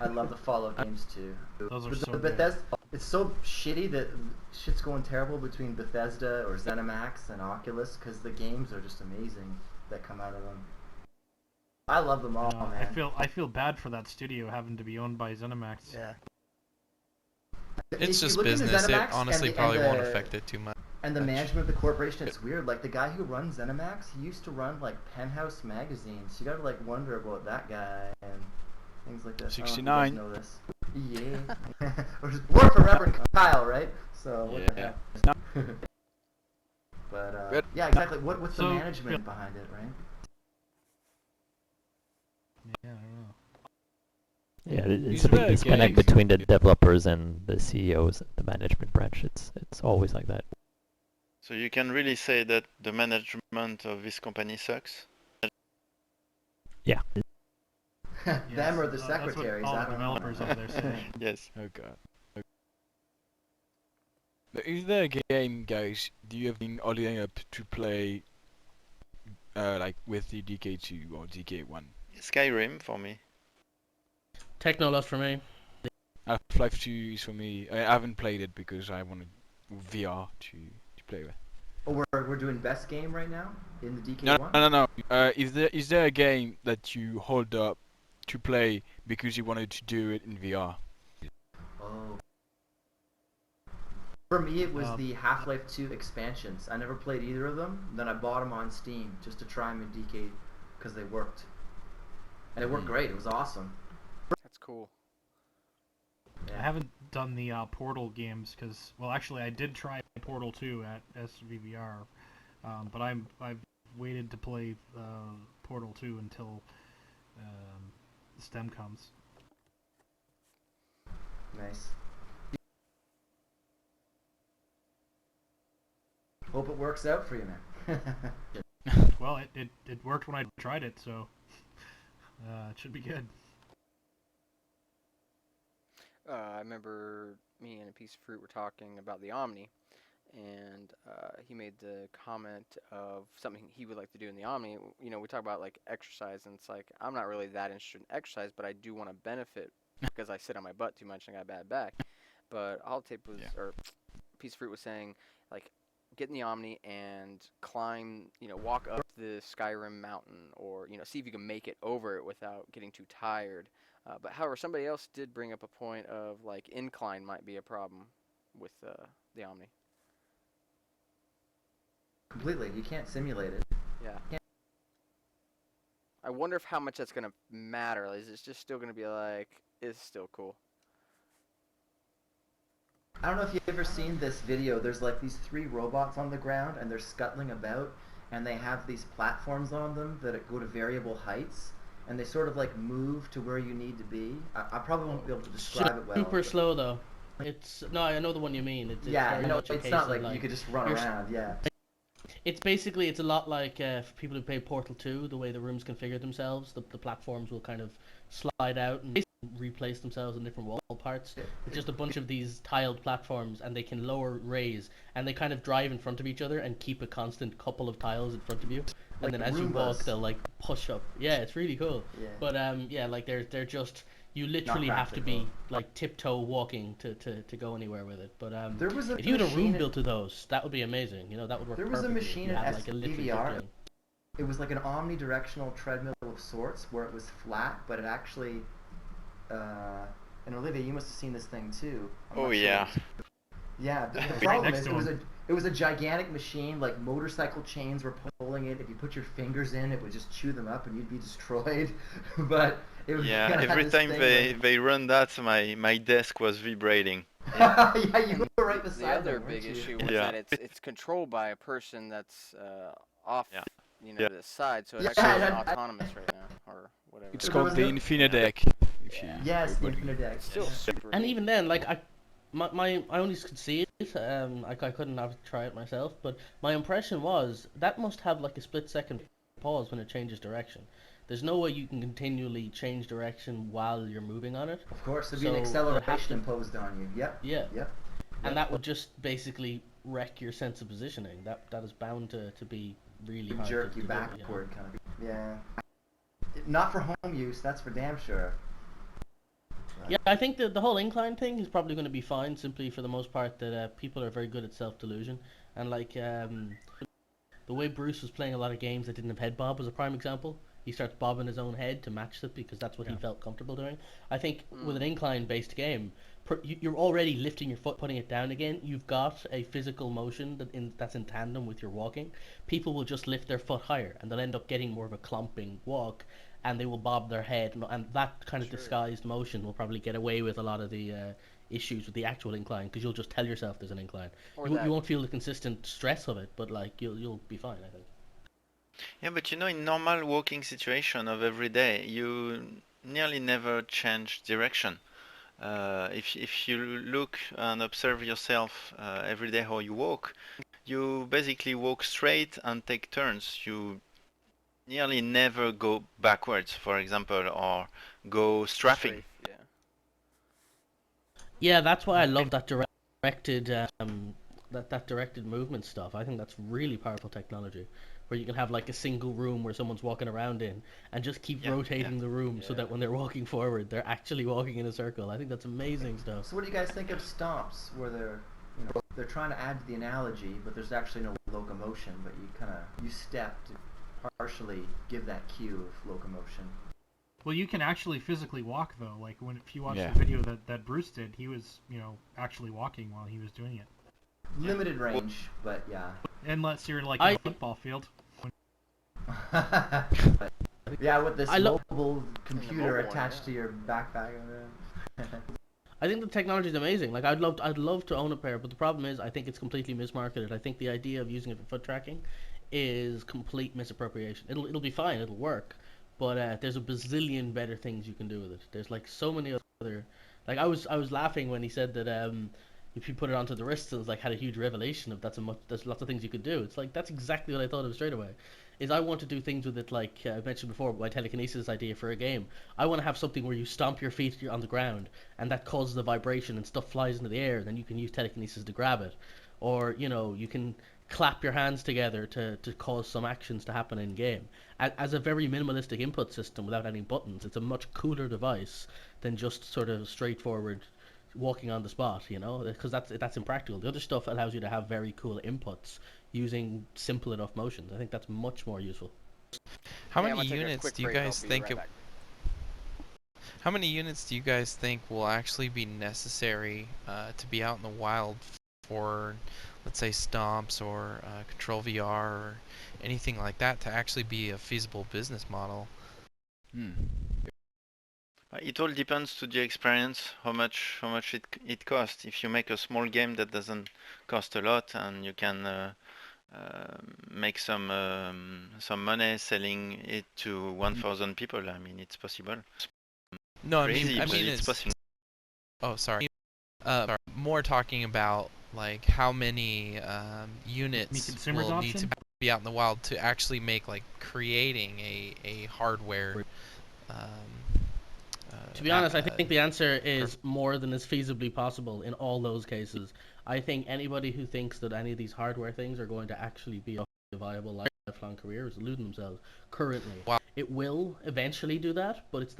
I love the Fallout games too. Those are But so the good. Bethesda, it's so shitty that shit's going terrible between Bethesda or ZeniMax and Oculus because the games are just amazing that come out of them. I love them all, man. I feel bad for that studio having to be owned by ZeniMax. Yeah. If It's you just look into business. It ZeniMax honestly and probably won't affect it too much. And the management of the corporation, it's weird. Like the guy who runs ZeniMax, he used to run like Penthouse magazines. You gotta like wonder about that guy and things like this. I don't know if you guys know this. Yeah. Work for Reverend Kyle, right? So what the Yeah. heck? But Good. yeah, exactly. What's the So- management behind it, right? Yeah, I don't know. Yeah, it's These a big are disconnect games. between the developers and the CEOs and the management branch. It's always like that. So you can really say that the management of this company sucks. Yeah. Them or the Yes, secretaries. That's what all I the don't know. developers over there say. Yes. Oh god. But is there a game, guys, do you have been oddly up to play like with the DK2 or DK1? Skyrim for me. Technolust for me. Half-Life 2 is for me. I haven't played it because I wanted VR to play with. Oh, we're doing best game right now in the No, DK1. no. Is there a game that you hold up to play because you wanted to do it in VR? Oh. For me, it was Um, the Half-Life 2 expansions. I never played either of them. Then I bought them on Steam just to try them in DK because they worked. And it worked great. It was awesome. that's cool. I haven't done the Portal games because, well, actually, I did try Portal 2 at SVVR, but I've waited to play Portal 2 until STEM comes. Nice. Hope it works out for you, man. Well, it worked when I tried it, so it should be good. I remember me and a piece of fruit were talking about the Omni, and he made the comment of something he would like to do in the Omni. You know, we talk about like exercise, and it's like I'm not really that interested in exercise, but I do want to benefit because I sit on my butt too much and I got a bad back. But Holotape was, or piece of fruit was saying, like, get in the Omni and climb, you know, walk up the Skyrim mountain, or you know, see if you can make it over it without getting too tired. But however, somebody else did bring up a point of like incline might be a problem with the Omni. Completely. You can't simulate it. Yeah. I wonder if how much that's gonna matter. Is it just still gonna be like it's still cool? I don't know if you've ever seen this video. There's like these 3 robots on the ground, and they're scuttling about, and they have these platforms on them that go to variable heights, and they sort of like move to where you need to be. I probably won't be able to describe it well. Super But slow though. It's no, I know the one you mean. It's yeah, very much a it's case not of like like you could just run you're around. Yeah. It's basically it's a lot like for people who play Portal 2, the way the rooms configure themselves, the platforms will kind of slide out and replace themselves in different wall parts. It's just a bunch of these tiled platforms, and they can lower, raise, and they kind of drive in front of each other and keep a constant couple of tiles in front of you. Like And then as you walk, Roombas. they'll like push up. Yeah, it's really cool. Yeah. But yeah, like they're just you Not literally have to practical. be like tiptoe walking to go anywhere with it. But There was a if you had a room machine. built to those, that would be amazing. You know, that would work There was a perfectly. machine You in had like a literally SVVR. tiptoeing. It was like an omnidirectional treadmill of sorts, where it was flat, but it actually. And Olivia, you must have seen this thing too. I'm Oh not sure. yeah. Yeah, the Right problem next is to it was a gigantic machine. Like motorcycle chains were pulling it. If you put your fingers in, it would just chew them up and you'd be destroyed. But it was Yeah, kinda had every this time thing they run that, my desk was vibrating. yeah, you were right The beside other them, big weren't you? issue was Yeah. that it's controlled by a person that's off, Yeah. to the side, so it Yeah, actually and isn't I- autonomous right now, or whatever. It's There called was the no- Infinideck. If you Yes, the everybody- Infinite X. Still Yeah. super And neat. even then, like I only could see it. I couldn't have to try it myself. But my impression was that must have like a split-second pause when it changes direction. There's no way you can continually change direction while you're moving on it. Of course, there'd be an So, acceleration it'd have to- imposed on you. Yep. Yeah. Yep. And that would just basically wreck your sense of positioning. That is bound to be really hard Jerk to you do, backward, kind of. Yeah. Not for home use, that's for damn sure. Yeah, I think the whole incline thing is probably going to be fine, simply for the most part that people are very good at self-delusion. And like the way Bruce was playing a lot of games that didn't have head bob was a prime example. He starts bobbing his own head to match it because that's what he felt comfortable doing. I think with an incline-based game, you're already lifting your foot, putting it down again. You've got a physical motion that's in tandem with your walking. People will just lift their foot higher, and they'll end up getting more of a clomping walk, and they will bob their head, and that kind of disguised motion will probably get away with a lot of the issues with the actual incline, because you'll just tell yourself there's an incline. Or You won't feel the consistent stress of it, but like you'll be fine, I think. Yeah, but in normal walking situation of every day, you nearly never change direction. If you look and observe yourself every day how you walk, you basically walk straight and take turns. You nearly never go backwards, for example, or go strafing. Yeah. Yeah, that's why I love that directed that directed movement stuff. I think that's really powerful technology, where you can have like a single room where someone's walking around in, and just keep Yeah, rotating the room so Yeah. that when they're walking forward, they're actually walking in a circle. I think that's amazing stuff. So what do you guys think of stomps, where they're trying to add to the analogy, but there's actually no locomotion, but you step to partially give that cue of locomotion. Well, you can actually physically walk though. Like if you watch Yeah. the video that Bruce did, he was actually walking while he was doing it. Limited range, but yeah. Unless you're like I- in a football field. Yeah, with this I lo- mobile computer mobile one, attached yeah. to your backpack. I think the technology is amazing. Like I'd love to own a pair, but the problem is I think it's completely mismarketed. I think the idea of using it for foot tracking is complete misappropriation. It'll be fine, it'll work, but there's a bazillion better things you can do with it. There's like so many other, like I was laughing when he said that if you put it onto the wrists, it was like had a huge revelation of there's lots of things you could do. It's like that's exactly what I thought of straight away. Is I want to do things with it like I mentioned before, my telekinesis idea for a game. I want to have something where you stomp your feet on the ground and that causes a vibration and stuff flies into the air, and then you can use telekinesis to grab it. Or, you can clap your hands together to cause some actions to happen in game. As a very minimalistic input system without any buttons, it's a much cooler device than just sort of straightforward walking on the spot, because that's impractical. The other stuff allows you to have very cool inputs using simple enough motions. I think that's much more useful. How Yeah, I'm many gonna take a units quick do you break, I'll guys be think right it, back. how many units do you guys think will actually be necessary to be out in the wild for, let's say, stomps or control VR or anything like that to actually be a feasible business model? It all depends to the experience, how much it costs. If you make a small game that doesn't cost a lot and you can make some money selling it to 1,000 people, I mean, it's possible. No, Crazy, I but mean it's it's. possible. Oh, sorry. More talking about like how many units consumer will need to adoption? be out in the wild to actually make like creating a hardware. To be honest, I think the answer is more than is feasibly possible in all those cases. I think anybody who thinks that any of these hardware things are going to actually be a viable lifelong career is eluding themselves currently. Wow. It will eventually do that, but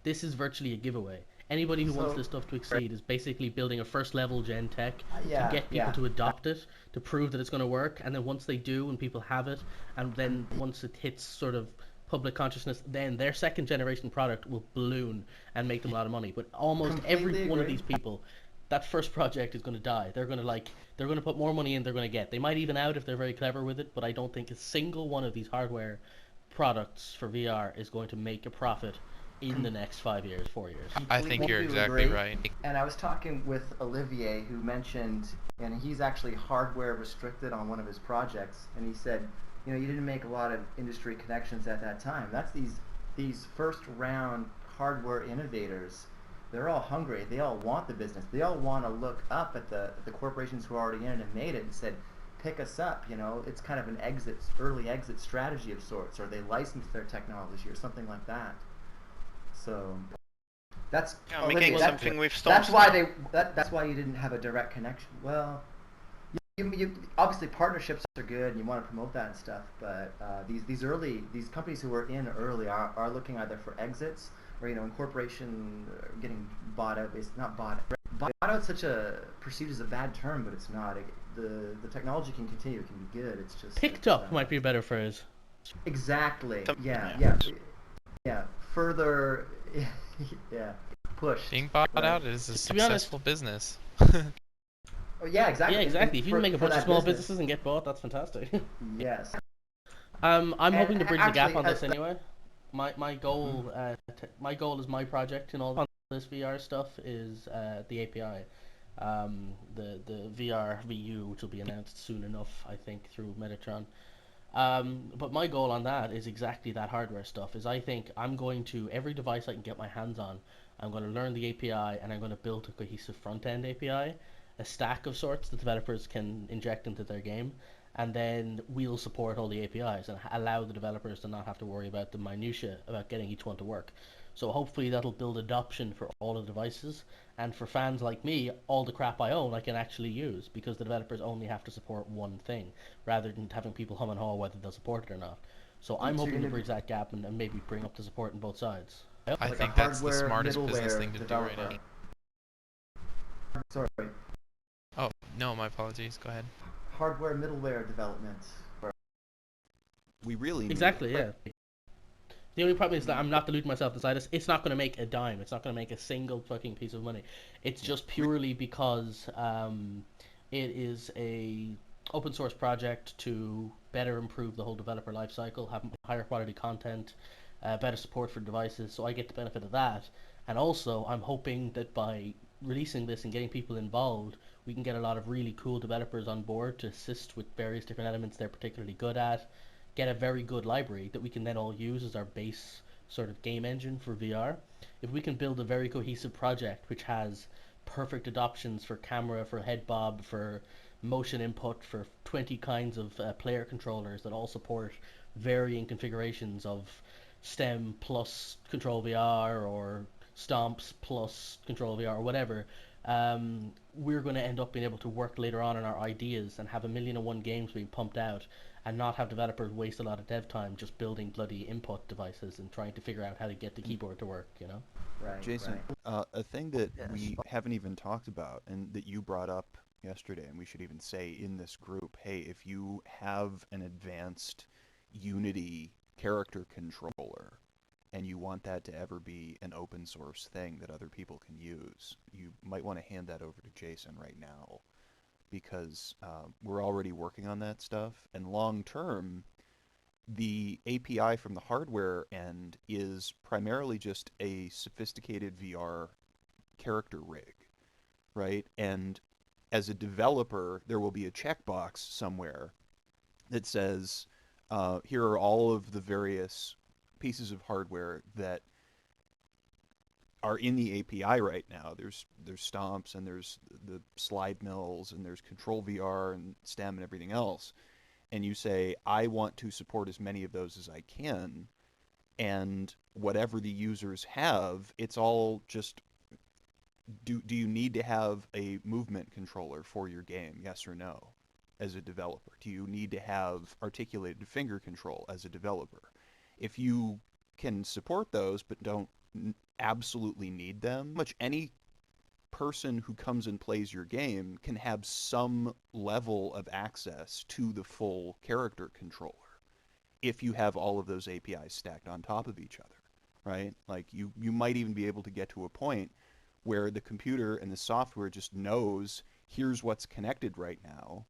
this is virtually a giveaway. Anybody who wants So, this stuff to exceed is basically building a first level gen tech to yeah, get people yeah. to adopt it, to prove that it's going to work, and then once they do and people have it, and then once it hits sort of public consciousness, then their second generation product will balloon and make them a lot of money. But almost every Completely one of agree. these people, that first project is going to die. They're going to put more money in. They're going to get. They might even out if they're very clever with it. But I don't think a single one of these hardware products for VR is going to make a profit in the next 5 years, 4 years. I think you're Completely exactly agree. right. And I was talking with Olivier, who mentioned, and he's actually hardware restricted on one of his projects, and he said, you didn't make a lot of industry connections at that time. That's these first round hardware innovators. They're all hungry. They all want the business. They all want to look up at the corporations who are already in it and made it and said, pick us up. It's kind of an early exit strategy of sorts, or they license their technology or something like that. So that's Yeah, Olivier, making something with that's Storms why now. that's why you didn't have a direct connection. Well, you obviously partnerships are good and you want to promote that and stuff, but these companies who are in early are looking either for exits or incorporation, getting bought out. It's not bought out. Bought out such a perceived as a bad term, but it's not. The technology can continue. It can be good. It's just Picked up might be a better phrase. exactly. Yeah, Yeah. yeah. Further, yeah, pushed. Being bought Right. out is a To be honest, successful business. Oh, yeah, exactly. yeah, exactly. If you can make a bunch of small business, businesses and get bought, that's fantastic. yes. I'm hoping to bridge the gap Actually, on this anyway. My goal my goal is my project and all this VR stuff is the API, the VR VU, which will be announced soon enough, I think, through Metatron. But my goal on that is exactly that hardware stuff. Is I think I'm going to every device I can get my hands on, I'm going to learn the API and I'm going to build a cohesive front end API, a stack of sorts that developers can inject into their game, and then we'll support all the APIs and allow the developers to not have to worry about the minutia about getting each one to work. So hopefully that'll build adoption for all the devices, and for fans like me, all the crap I own I can actually use because the developers only have to support one thing rather than having people hum and haw whether they'll support it or not. So I'm So you're hoping to gonna bridge that gap and maybe bring up the support on both sides. I like a think that's the hardware smartest business middleware thing to do right developer. now. Sorry, Oh, no, my apologies. Go ahead. hardware middleware development. We really need Exactly, yeah. The only problem is that I'm not deluding myself inside this. It's not going to make a dime. It's not going to make a single fucking piece of money. It's just purely because it is a open source project to better improve the whole developer lifecycle, have higher quality content, better support for devices. So I get the benefit of that. And also, I'm hoping that by releasing this and getting people involved, we can get a lot of really cool developers on board to assist with various different elements they're particularly good at, get a very good library that we can then all use as our base sort of game engine for VR. If we can build a very cohesive project which has perfect adoptions for camera, for head bob, for motion input, for 20 kinds of player controllers that all support varying configurations of STEM plus Control VR or Stomps plus Control VR or whatever, we're going to end up being able to work later on our ideas and have 1,000,001 games being pumped out and not have developers waste a lot of dev time just building bloody input devices and trying to figure out how to get the keyboard to work, you know? Right, Jason, right. a thing that Yes. we haven't even talked about and that you brought up yesterday, and we should even say in this group, hey, if you have an advanced Unity character controller and you want that to ever be an open source thing that other people can use, you might want to hand that over to Jason right now because we're already working on that stuff, and long term, the API from the hardware end is primarily just a sophisticated VR character rig, right? And as a developer, there will be a checkbox somewhere that says, here are all of the various pieces of hardware that are in the API right now. There's stomps and there's the slide mills and there's control VR and STEM and everything else. And you say, I want to support as many of those as I can. And whatever the users have, it's all just, do you need to have a movement controller for your game? Yes or no? As a developer, do you need to have articulated finger control as a developer? If you can support those but don't absolutely need them, much any person who comes and plays your game can have some level of access to the full character controller if you have all of those APIs stacked on top of each other, right? Like you might even be able to get to a point where the computer and the software just knows here's what's connected right now.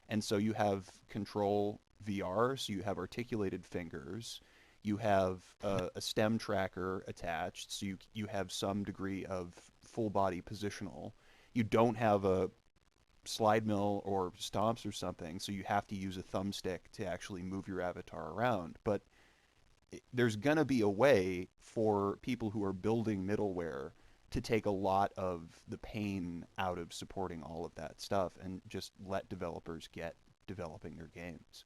And so you have control VR, so you have articulated fingers, you have a stem tracker attached, so you have some degree of full body positional. You don't have a slide mill or stomps or something, so you have to use a thumbstick to actually move your avatar around. But there's gonna be a way for people who are building middleware to take a lot of the pain out of supporting all of that stuff and just let developers get developing their games.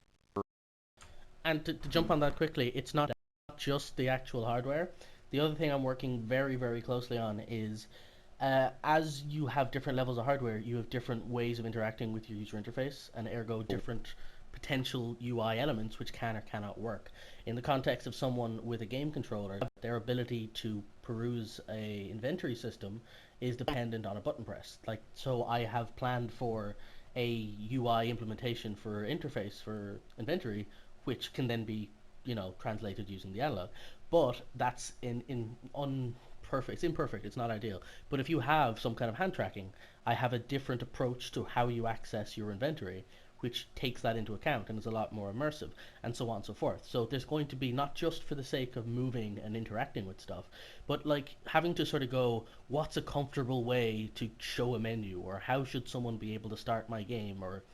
And to jump on that quickly, it's not just the actual hardware. The other thing I'm working very, very closely on is as you have different levels of hardware, you have different ways of interacting with your user interface, and ergo different potential UI elements which can or cannot work. In the context of someone with a game controller, their ability to peruse a inventory system is dependent on a button press. Like, so I have planned for a UI implementation for interface for inventory, which can then be, translated using the analog. But that's in unperfect. It's imperfect. It's not ideal. But if you have some kind of hand tracking, I have a different approach to how you access your inventory, which takes that into account and is a lot more immersive, and so on and so forth. So there's going to be, not just for the sake of moving and interacting with stuff, but like having to sort of go, what's a comfortable way to show a menu, or how should someone be able to start my game, or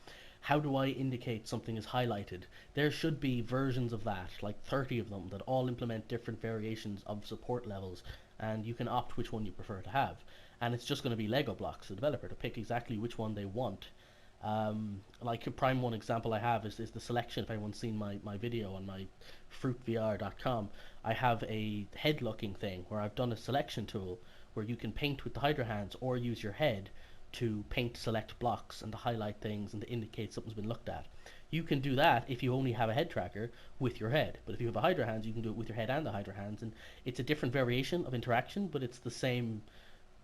how do I indicate something is highlighted? There should be versions of that, like 30 of them, that all implement different variations of support levels, and you can opt which one you prefer to have. And it's just going to be Lego blocks for the developer to pick exactly which one they want. Like a prime one example I have is the selection. If anyone's seen my video on my fruitvr.com, I have a head looking thing where I've done a selection tool where you can paint with the hydra hands or use your head to paint select blocks and to highlight things and to indicate something's been looked at. You can do that if you only have a head tracker with your head, but if you have a hydra hands, you can do it with your head and the hydra hands, and it's a different variation of interaction, but it's the same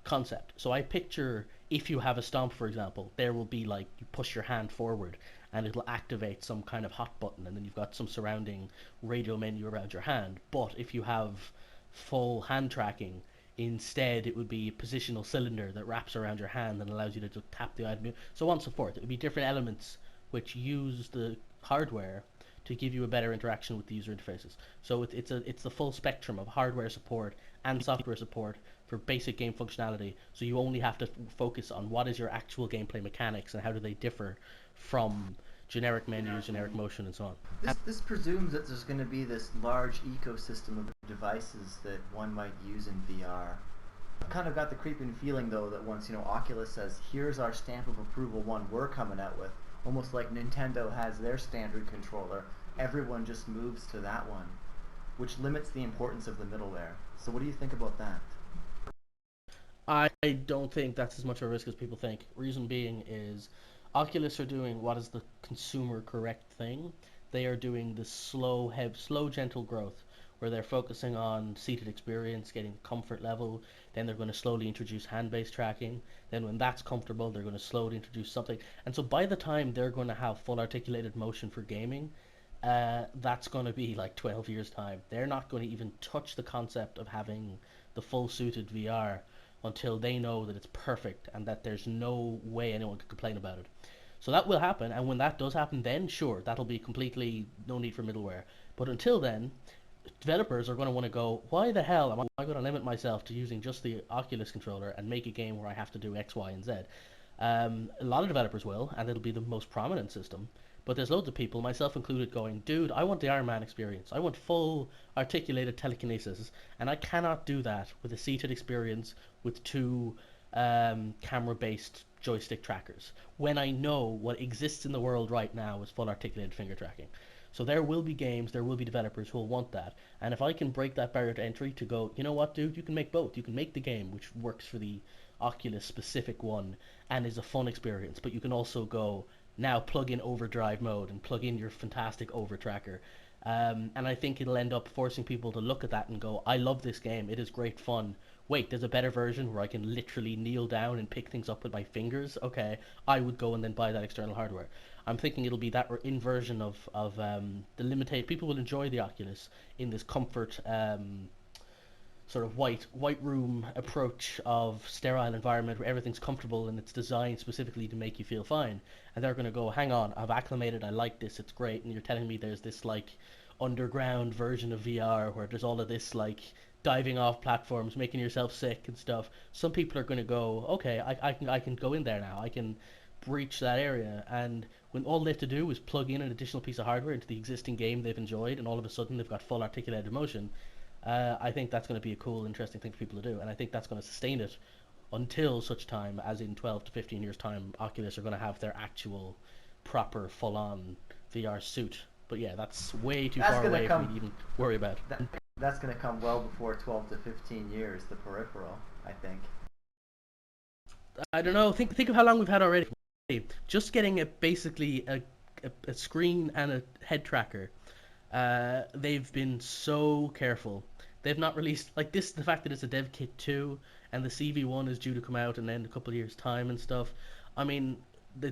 concept. So I picture, if you have a stomp, for example, there will be like, you push your hand forward and it'll activate some kind of hot button, and then you've got some surrounding radio menu around your hand. But if you have full hand tracking, instead it would be a positional cylinder that wraps around your hand and allows you to just tap the item, so on and so forth. It would be different elements which use the hardware to give you a better interaction with the user interfaces. So it's the full spectrum of hardware support and software support for basic game functionality. So you only have to focus on what is your actual gameplay mechanics and how do they differ from generic menus, generic motion, and so on. This presumes that there's going to be this large ecosystem of devices that one might use in VR. I've kind of got the creeping feeling, though, that once Oculus says, here's our stamp of approval one we're coming out with, almost like Nintendo has their standard controller, everyone just moves to that one, which limits the importance of the middleware. So what do you think about that? I don't think that's as much of a risk as people think. Reason being is Oculus are doing what is the consumer correct thing. They are doing the slow, gentle growth, where they're focusing on seated experience, getting comfort level. Then they're going to slowly introduce hand-based tracking. Then when that's comfortable, they're going to slowly introduce something. And so by the time they're going to have full articulated motion for gaming, that's going to be like 12 years time. They're not going to even touch the concept of having the full suited VR until they know that it's perfect and that there's no way anyone could complain about it. So that will happen, and when that does happen, then sure, that'll be completely no need for middleware. But until then, developers are going to want to go, why the hell am I going to limit myself to using just the Oculus controller and make a game where I have to do X, Y, and Z? A lot of developers will, and it'll be the most prominent system. But there's loads of people, myself included, going, dude, I want the Iron Man experience. I want full articulated telekinesis, and I cannot do that with a seated experience with two camera-based joystick trackers, when I know what exists in the world right now is full articulated finger tracking. So there will be games, there will be developers who will want that. And if I can break that barrier to entry to go, you know what, dude, you can make both. You can make the game which works for the Oculus specific one and is a fun experience, but you can also go, now plug in overdrive mode and plug in your fantastic over tracker. And I think it'll end up forcing people to look at that and go, I love this game, it is great fun. Wait, there's a better version where I can literally kneel down and pick things up with my fingers? Okay, I would go and then buy that external hardware. I'm thinking it'll be that inversion of the limited. People will enjoy the Oculus in this comfort, sort of white room approach of sterile environment where everything's comfortable and it's designed specifically to make you feel fine. And they're going to go, hang on, I've acclimated, I like this, it's great. And you're telling me there's this like underground version of VR where there's all of this like diving off platforms, making yourself sick and stuff. Some people are going to go, okay, I can go in there now. I can breach that area, and when all they have to do is plug in an additional piece of hardware into the existing game they've enjoyed, and all of a sudden they've got full articulated motion. I think that's going to be a cool, interesting thing for people to do, and I think that's going to sustain it until such time as in 12 to 15 years time Oculus are going to have their actual proper full-on VR suit. But yeah, that's way too far away for me to even worry about. That's going to come well before 12 to 15 years, the peripheral, I think. I don't know. Think of how long we've had already. Just getting basically a screen and a head tracker. They've been so careful. They've not released like this. The fact that it's a dev kit 2 and the CV1 is due to come out in a couple of years time and stuff. I mean,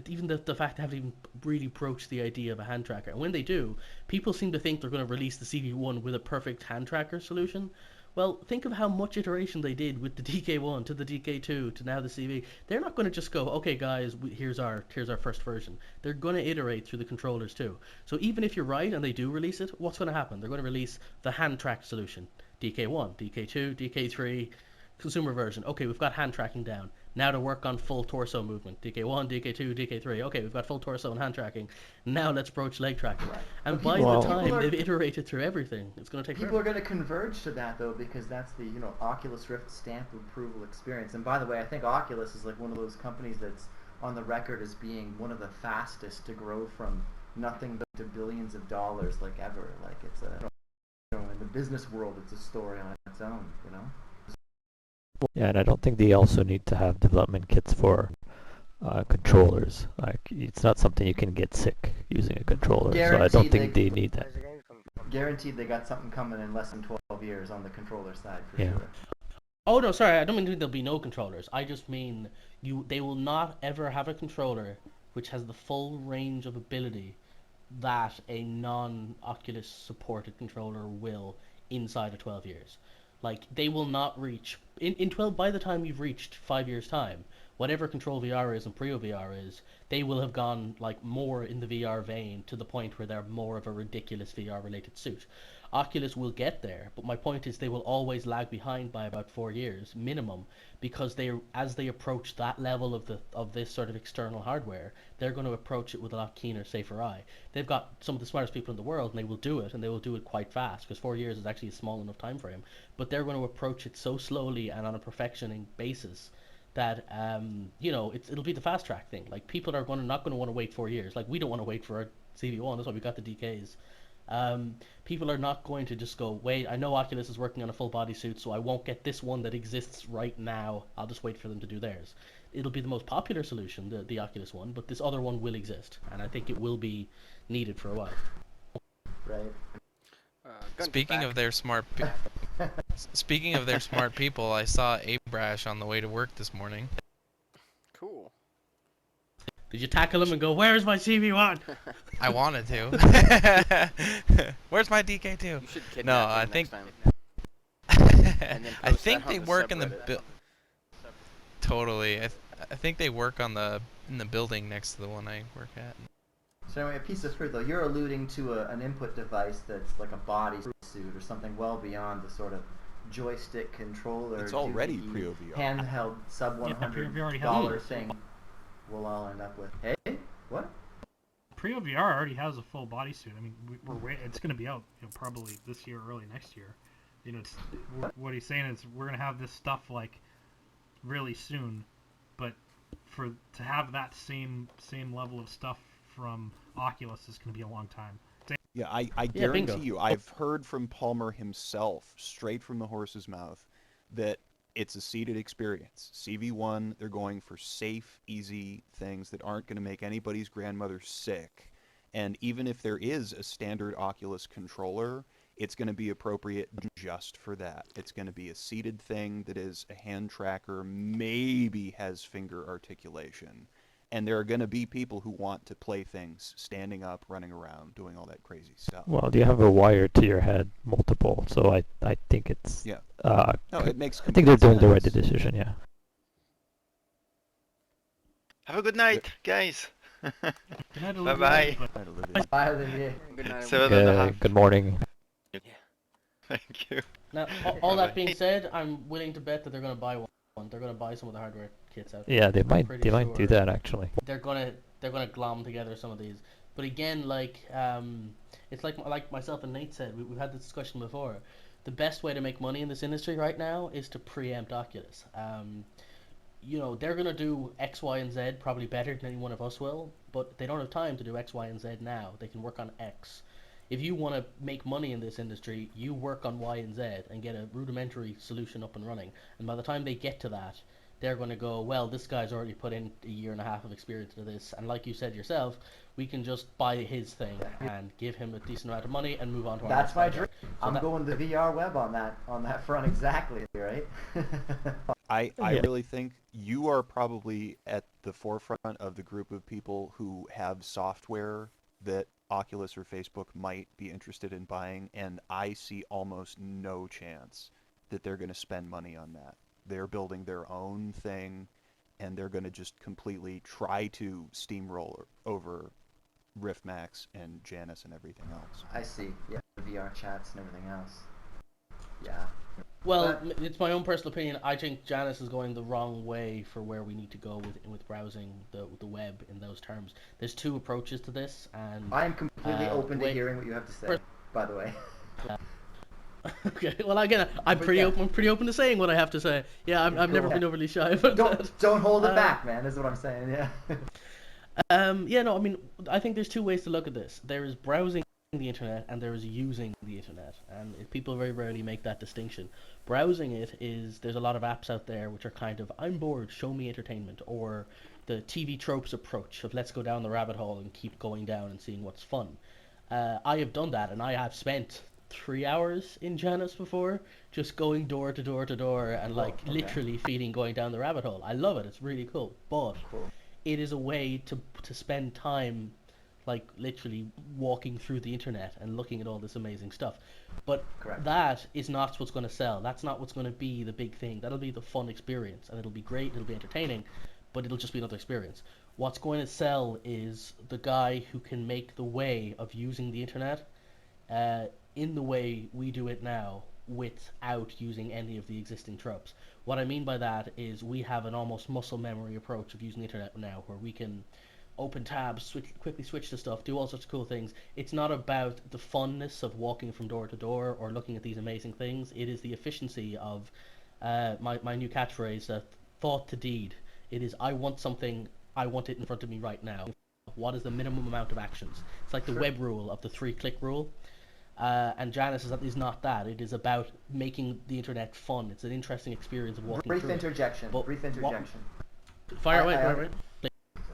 even the fact they haven't even really broached the idea of a hand tracker. And when they do, people seem to think they're going to release the CV1 with a perfect hand tracker solution. Well, think of how much iteration they did with the DK1 to the DK2 to now the CV. They're not going to just go, okay, guys, here's our first version. They're going to iterate through the controllers too. So even if you're right and they do release it, what's going to happen? They're going to release the hand track solution. DK1, DK2, DK3, consumer version. Okay, we've got hand tracking down. Now to work on full torso movement. DK1, DK2, DK3. Okay, we've got full torso and hand tracking. Now let's broach leg tracking. Right. And by the time they've iterated through everything, it's going to take people forever. Are going to converge to that though, because that's the Oculus Rift stamp of approval experience. And by the way, I think Oculus is like one of those companies that's on the record as being one of the fastest to grow from nothing to billions of dollars like ever. Like it's in the business world, it's a story on its own. Yeah, and I don't think they also need to have development kits for controllers. Like, it's not something you can get sick using a controller. Guaranteed so I don't think they need that. Guaranteed they got something coming in less than 12 years on the controller side for sure. Oh no, sorry, I don't mean there'll be no controllers. I just mean they will not ever have a controller which has the full range of ability that a non-Oculus supported controller will inside of 12 years. Like, they will not reach in 12. By the time you've reached 5 years time, whatever Control VR is and Prio VR is, they will have gone like more in the VR vein to the point where they're more of a ridiculous VR related suit. Oculus will get there, but my point is they will always lag behind by about 4 years minimum, because as they approach that level of this sort of external hardware, they're going to approach it with a lot keener, safer eye. They've got some of the smartest people in the world, and they will do it, and they will do it quite fast, because 4 years is actually a small enough time frame. But they're going to approach it so slowly and on a perfectioning basis that it'll be the fast track thing. Like, people are not going to want to wait 4 years. Like, we don't want to wait for our CV1. That's why we got the DKs. People are not going to just go, wait, I know Oculus is working on a full body suit, so I won't get this one that exists right now. I'll just wait for them to do theirs. It'll be the most popular solution, the Oculus one, but this other one will exist, and I think it will be needed for a while. Right. Speaking of their smart people, I saw Abrash on the way to work this morning. Cool. Did you tackle him and go, where's my CV1? I wanted to. Where's my DK2? You should kidnap No, him I next think time. I think they work in the totally. I think they work in the building next to the one I work at. So anyway, a piece of fruit though. You're alluding to an input device that's like a body suit or something well beyond the sort of joystick controller. It's already doohickey, pre-OVR. handheld sub Yeah, pre-OVR $100 has thing. We'll all end up with. Hey, what? Pre-OVR already has a full bodysuit. I mean, it's going to be out probably this year or early next year. It's what he's saying is we're going to have this stuff like really soon, but to have that same level of stuff from Oculus is going to be a long time. Yeah, I guarantee you, I've heard from Palmer himself, straight from the horse's mouth, that it's a seated experience. CV1, they're going for safe, easy things that aren't going to make anybody's grandmother sick. And even if there is a standard Oculus controller, it's going to be appropriate just for that. It's going to be a seated thing that is a hand tracker, maybe has finger articulation. And there are going to be people who want to play things standing up, running around, doing all that crazy stuff. Well, you have a wire to your head, multiple, so I think it's... Yeah. No, it makes I think they're doing the right sense. decision, yeah. Have a good night, guys. Good night, Bye-bye. Bye, Olivier. Good night. 7.5. Good morning. Thank you. Now, all that being said, I'm willing to bet that they're going to buy one. They're going to buy some of the hardware kits out. Yeah, they might Pretty do sure that actually. They're gonna glom together some of these. But again, it's like myself and Nate said, we've had this discussion before. The best way to make money in this industry right now is to preempt Oculus. They're gonna do X, Y, and Z probably better than any one of us will, but they don't have time to do X, Y, and Z now. They can work on X. If you want to make money in this industry, you work on Y and Z and get a rudimentary solution up and running. And by the time they get to that, they're going to go, well, this guy's already put in a year and a half of experience into this. And like you said yourself, we can just buy his thing and give him a decent amount of money and move on to our That's next my project. dream. So I'm going the VR web on that front exactly, right? I really think you are probably at the forefront of the group of people who have software that Oculus or Facebook might be interested in buying, and I see almost no chance that they're going to spend money on that. They're building their own thing, and they're going to just completely try to steamroll over RiftMax and Janus and everything else. I see. Yeah, VR chats and everything else. Yeah. Well, it's my own personal opinion. I think Janus is going the wrong way for where we need to go with browsing the web in those terms. There's two approaches to this, and I am completely open to hearing what you have to say. By the way. Okay. Well, again, I'm pretty open to saying what I have to say. Yeah, I've never been overly shy about that. Don't hold it back, man. Is what I'm saying. Yeah. I mean, I think there's two ways to look at this. There is browsing the internet and there is using the internet, and people very rarely make that distinction. Browsing it is, there's a lot of apps out there which are kind of, I'm bored, show me entertainment, or the TV tropes approach of let's go down the rabbit hole and keep going down and seeing what's fun. I have done that, and I have spent 3 hours in Janus before, just going door to door to door and literally feeding going down the rabbit hole. I love it. It's really cool, but it is a way to spend time, like literally walking through the internet and looking at all this amazing stuff. But that is not what's going to sell. That's not what's going to be the big thing. That'll be the fun experience, and it'll be great, it'll be entertaining, but it'll just be another experience. What's going to sell is the guy who can make the way of using the internet in the way we do it now, without using any of the existing tropes. What I mean by that is we have an almost muscle memory approach of using the internet now, where we can open tabs, quickly switch to stuff, do all sorts of cool things. It's not about the funness of walking from door to door or looking at these amazing things. It is the efficiency of my new catchphrase, thought to deed. It is, I want something, I want it in front of me right now. What is the minimum amount of actions? It's like the web rule of the 3-click rule. And Janus is not that. It is about making the internet fun. It's an interesting experience of walking Brief through interjection. But Brief interjection. Fire away.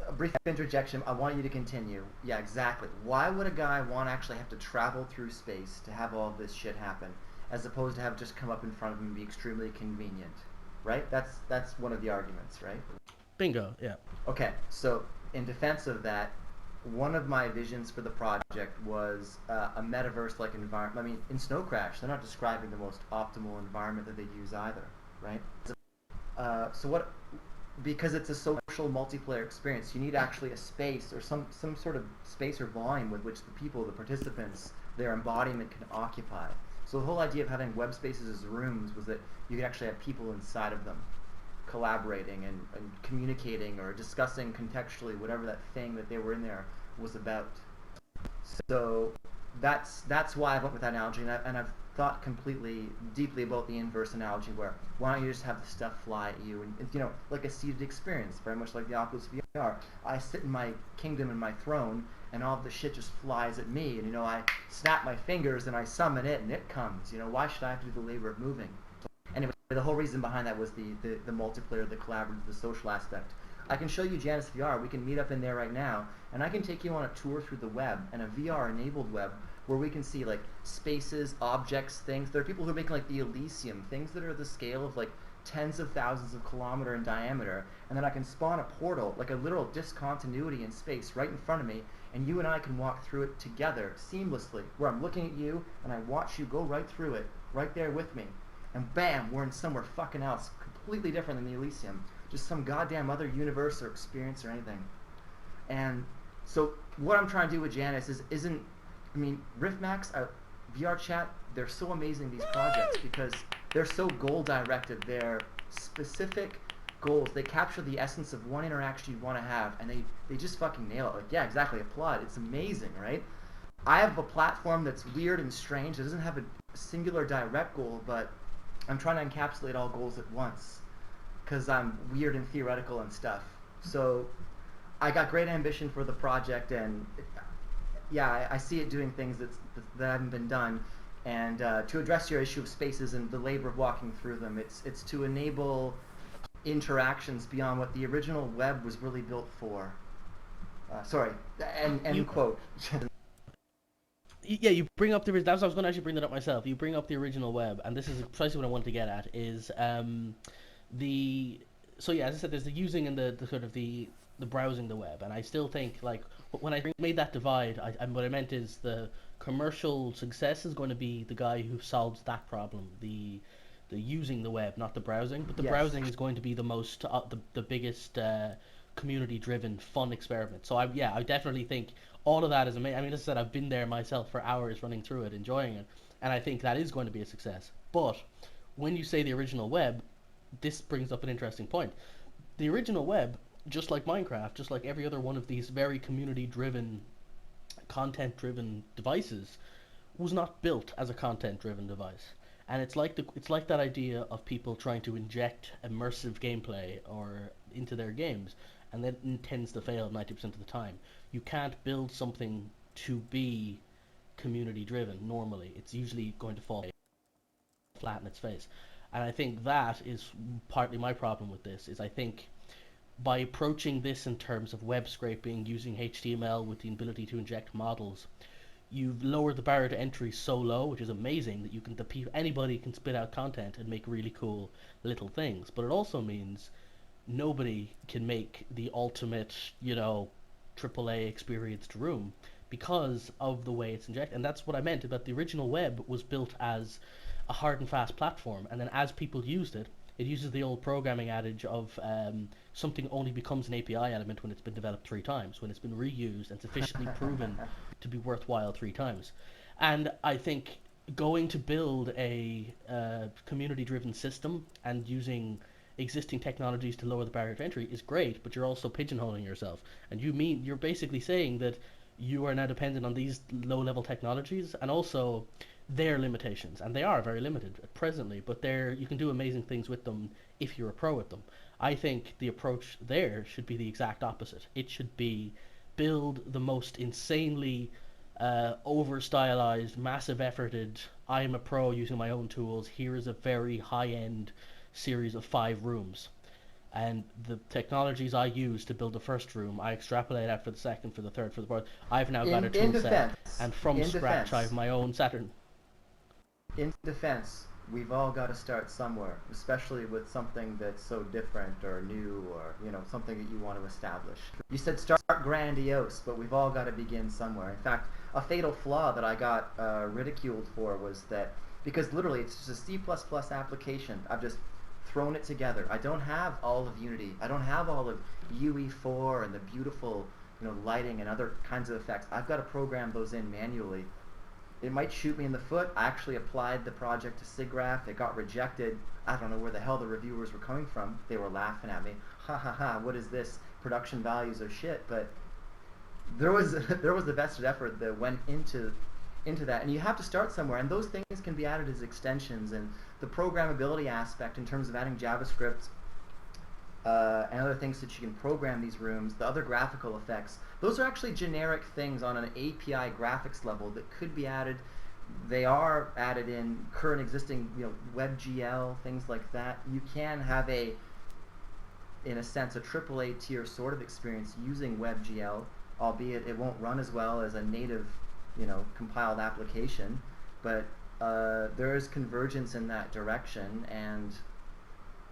A brief interjection. I want you to continue. Yeah, exactly. Why would a guy want to actually have to travel through space to have all this shit happen, as opposed to have just come up in front of him and be extremely convenient? Right? That's one of the arguments, right? Bingo. Yeah. Okay. So in defense of that, one of my visions for the project was a metaverse-like environment. I mean, in Snow Crash, they're not describing the most optimal environment that they use either, right? So because it's a social multiplayer experience, you need actually a space or some sort of space or volume with which the people, the participants, their embodiment can occupy. So the whole idea of having web spaces as rooms was that you could actually have people inside of them collaborating and communicating or discussing contextually whatever that thing that they were in there was about. So that's why I went with that analogy, and I've thought completely deeply about the inverse analogy, where why don't you just have the stuff fly at you, and you know, like a seated experience, very much like the Oculus VR. I sit in my kingdom, in my throne, and all of the shit just flies at me, and you know, I snap my fingers and I summon it, and it comes. You know, why should I have to do the labor of moving? Anyway, the whole reason behind that was the multiplayer, the collaborative, the social aspect. I can show you Janus VR. We can meet up in there right now, and I can take you on a tour through the web, and a VR-enabled web, where we can see like spaces, objects, things. There are people who are making like the Elysium, things that are the scale of like tens of thousands of kilometers in diameter, and then I can spawn a portal, like a literal discontinuity in space right in front of me, and you and I can walk through it together seamlessly, where I'm looking at you and I watch you go right through it, right there with me, and bam, we're in somewhere fucking else, completely different than the Elysium, just some goddamn other universe or experience or anything. And so what I'm trying to do with Janus isn't, I mean, RiftMax, VR Chat, they're so amazing, these projects, because they're so goal-directed. They're specific goals. They capture the essence of one interaction you want to have, and they just fucking nail it. Like, yeah, exactly, applaud. It's amazing, right? I have a platform that's weird and strange. It doesn't have a singular direct goal, but I'm trying to encapsulate all goals at once, because I'm weird and theoretical and stuff. So I got great ambition for the project, and yeah, I see it doing things that haven't been done. And to address your issue of spaces and the labor of walking through them, it's to enable interactions beyond what the original web was really built for. Sorry, end quote. Yeah, you bring up the. That's what I was going to actually bring that up myself. You bring up the original web, and this is precisely what I wanted to get at. Is the so yeah, as I said, there's the using and the sort of the browsing the web, and I still think like when I made that divide, what I meant is the commercial success is going to be the guy who solves that problem, the using the web, not the browsing. But the Yes. browsing is going to be the most the biggest community-driven fun experiment. So I definitely think all of that is amazing. I mean, as I said, I've been there myself for hours running through it, enjoying it, and I think that is going to be a success. But when you say the original web, this brings up an interesting point. The original web, just like Minecraft, just like every other one of these very community-driven, content-driven devices, was not built as a content-driven device. And it's like that idea of people trying to inject immersive gameplay or into their games, and that tends to fail 90% of the time. You can't build something to be community-driven normally. It's usually going to fall flat in its face. And I think that is partly my problem with this, is I think by approaching this in terms of web scraping, using HTML with the ability to inject models, you've lowered the barrier to entry so low, which is amazing, that anybody can spit out content and make really cool little things. But it also means nobody can make the ultimate, AAA experienced room because of the way it's injected. And that's what I meant about the original web was built as a hard and fast platform, and then as people used it, it uses the old programming adage of something only becomes an API element when it's been developed 3 times, when it's been reused and sufficiently proven to be worthwhile 3 times. And I think going to build a community-driven system and using existing technologies to lower the barrier to entry is great, but you're also pigeonholing yourself. And you're basically saying that you are now dependent on these low-level technologies, and also their limitations, and they are very limited presently, but you can do amazing things with them if you're a pro at them. I think the approach there should be the exact opposite. It should be build the most insanely over-stylized, massive efforted, I am a pro using my own tools, here is a very high-end series of 5 rooms. And the technologies I use to build the first room, I extrapolate out for the second, for the third, for the fourth. I've now got a tool set, and from scratch I have my own Saturn. In defense, we've all got to start somewhere, especially with something that's so different or new, or something that you want to establish. You said start grandiose, but we've all got to begin somewhere. In fact, a fatal flaw that I got ridiculed for was that, because literally it's just a C++ application, I've just thrown it together. I don't have all of Unity. I don't have all of UE4 and the beautiful, lighting and other kinds of effects. I've got to program those in manually. It might shoot me in the foot. I actually applied the project to SIGGRAPH. It got rejected. I don't know where the hell the reviewers were coming from. They were laughing at me. Ha ha ha, what is this? Production values are shit. But there was a vested effort that went into that, and you have to start somewhere, and those things can be added as extensions, and the programmability aspect in terms of adding JavaScript and other things that you can program these rooms, the other graphical effects, those are actually generic things on an API graphics level that could be added. They are added in current existing WebGL, things like that. You can have in a sense, a AAA tier sort of experience using WebGL, albeit it won't run as well as a native compiled application, but there is convergence in that direction, and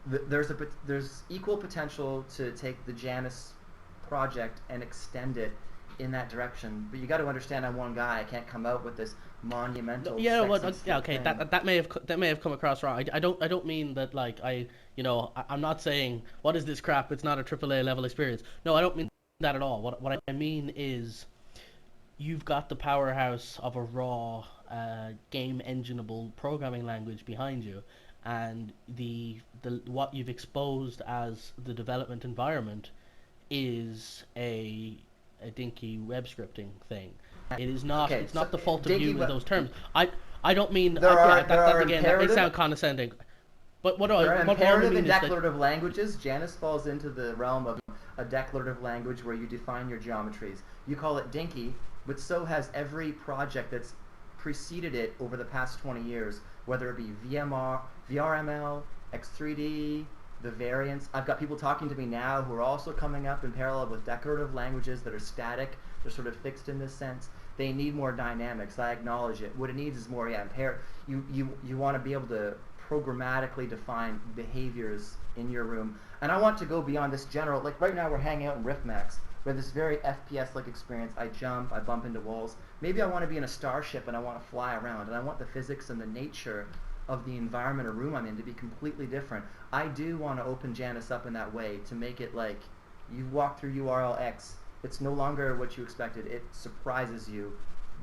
there's equal potential to take the Janus project and extend it in that direction. But you got to understand, I'm one guy. I can't come out with this monumental. Yeah, well, sexy yeah, okay. thing. That may have come across wrong. I don't mean that like I'm not saying what is this crap. It's not a AAA level experience. No, I don't mean that at all. What I mean is, you've got the powerhouse of a raw game engineable programming language behind you, and the what you've exposed as the development environment is a dinky web scripting thing. It is not. Okay, It's not the fault of dinky you in web- those terms. I don't mean. There that are again. That may imperative- sound condescending. But what There are I mean imperative is and that declarative languages. Janus falls into the realm of a declarative language where you define your geometries. You call it dinky, but so has every project that's preceded it over the past 20 years, whether it be VRML, X3D, the variants. I've got people talking to me now who are also coming up in parallel with declarative languages that are static. They're sort of fixed in this sense. They need more dynamics. I acknowledge it. What it needs is more, you want to be able to programmatically define behaviors in your room. And I want to go beyond this general, like right now we're hanging out in RiffMax. We have this very FPS-like experience. I jump, I bump into walls. Maybe I want to be in a starship and I want to fly around, and I want the physics and the nature of the environment or room I'm in to be completely different. I do want to open Janus up in that way to make it like you walk through URL X, it's no longer what you expected. It surprises you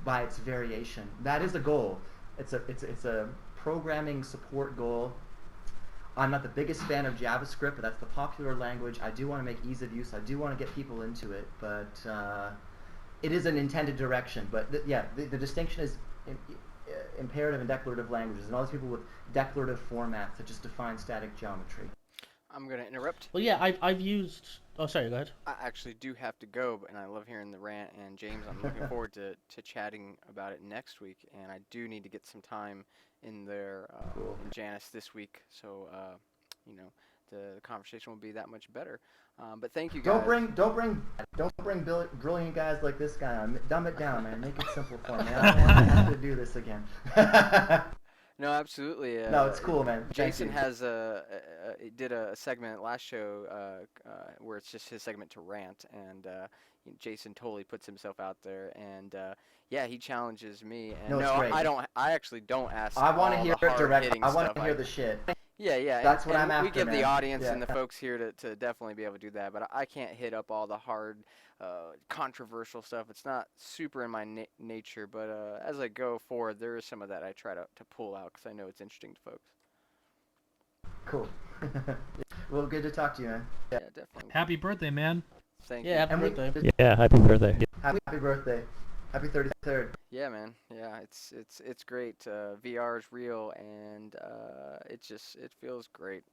by its variation. That is a goal. It's a programming support goal. I'm not the biggest fan of JavaScript, but that's the popular language. I do want to make ease of use. I do want to get people into it, but it is an intended direction. But the distinction is imperative and declarative languages, and all these people with declarative formats that just define static geometry. I'm gonna interrupt. well, yeah, I've used. Oh, sorry. Go ahead. I actually do have to go, and I love hearing the rant. And James, I'm looking forward to chatting about it next week. And I do need to get some time in there Cool. in Janus this week, so the conversation will be that much better. But thank you guys. Don't bring brilliant guys like this guy on. Dumb it down, man. Make it simple for me. I don't want to have to do this again. No, absolutely. No, it's cool, man. Thank Jason you. has he did a segment last show where it's just his segment to rant, and Jason totally puts himself out there, and he challenges me. And No, it's great. I actually don't ask. I want to all hear the it direct. hard-hitting I want stuff. to hear the shit. Yeah. That's what and I'm after, we give the man. audience Yeah. and the folks here to definitely be able to do that, but I can't hit up all the hard, controversial stuff. It's not super in my nature, but as I go forward, there is some of that I try to pull out because I know it's interesting to folks. Cool. Well, good to talk to you, man. Yeah, definitely. Happy birthday, man. Thank Yeah, you. happy And birthday. Yeah, happy birthday. happy birthday. Happy 33rd. Yeah, man. Yeah, it's great. VR is real, and it feels great.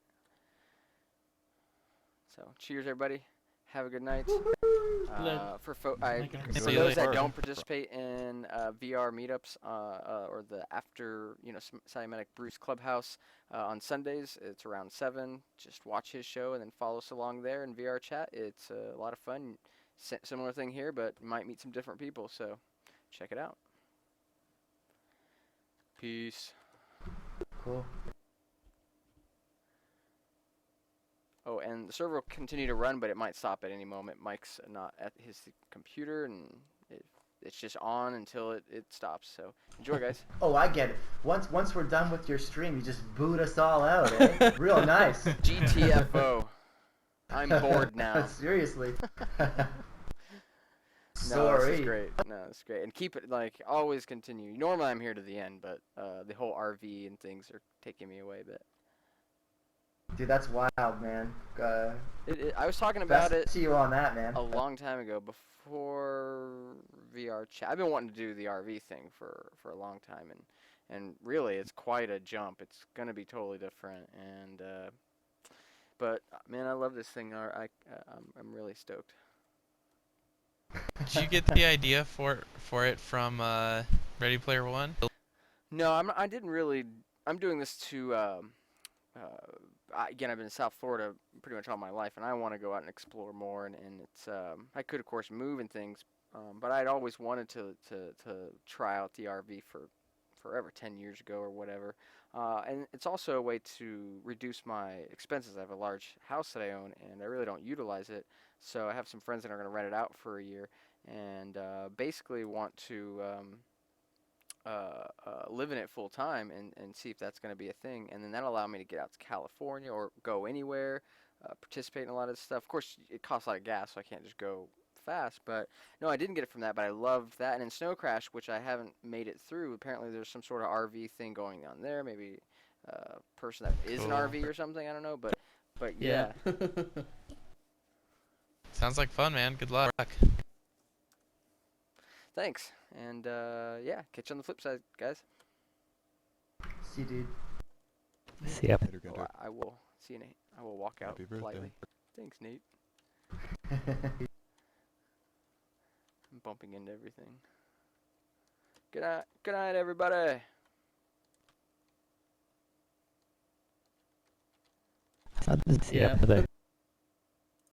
So, cheers, everybody. Have a good night. For Thank you. for See you those later. that don't participate in VR meetups or the after Cymatic Bruce Clubhouse on Sundays, it's around 7. Just watch his show and then follow us along there in VR chat. It's a lot of fun. Similar thing here, but you might meet some different people. So check it out. Peace. Cool. Oh, and the server will continue to run, but it might stop at any moment. Mike's not at his computer, and it's just on until it stops. So enjoy, guys. Oh, I get it. Once we're done with your stream, you just boot us all out, eh? Real nice. GTFO. I'm bored now. Seriously. No, this is Sorry. great. No, this is great. And keep it, like, always continue. Normally I'm here to the end, but the whole RV and things are taking me away a bit. Dude, that's wild, man. I was talking about Best it to you on that, man. a long time ago before VR chat. I've been wanting to do the RV thing for a long time, and really it's quite a jump. It's gonna be totally different, and but man, I love this thing. I'm really stoked. Did you get the idea for it from Ready Player One? No, I didn't really. I'm doing this to. Again, I've been in South Florida pretty much all my life, and I want to go out and explore more. And it's I could of course move and things, but I'd always wanted to try out the RV for forever, 10 years ago or whatever. And it's also a way to reduce my expenses. I have a large house that I own, and I really don't utilize it. So I have some friends that are going to rent it out for a year, and basically want to live in it full time and see if that's going to be a thing. And then that'll allow me to get out to California or go anywhere, participate in a lot of stuff. Of course, it costs a lot of gas, so I can't just go fast. But no, I didn't get it from that, but I loved that. And in Snow Crash, which I haven't made it through, apparently there's some sort of RV thing going on there. Maybe a person that is an Cool. RV or something. I don't know, but yeah. Sounds like fun, man. Good luck. Thanks. And yeah, catch you on the flip side, guys. See, dude. See ya. Later, Oh, Gunter. I will see you, Nate. I will walk out Happy birthday. politely. Thanks, Nate. I'm bumping into everything. Good night, everybody. See ya. Yeah.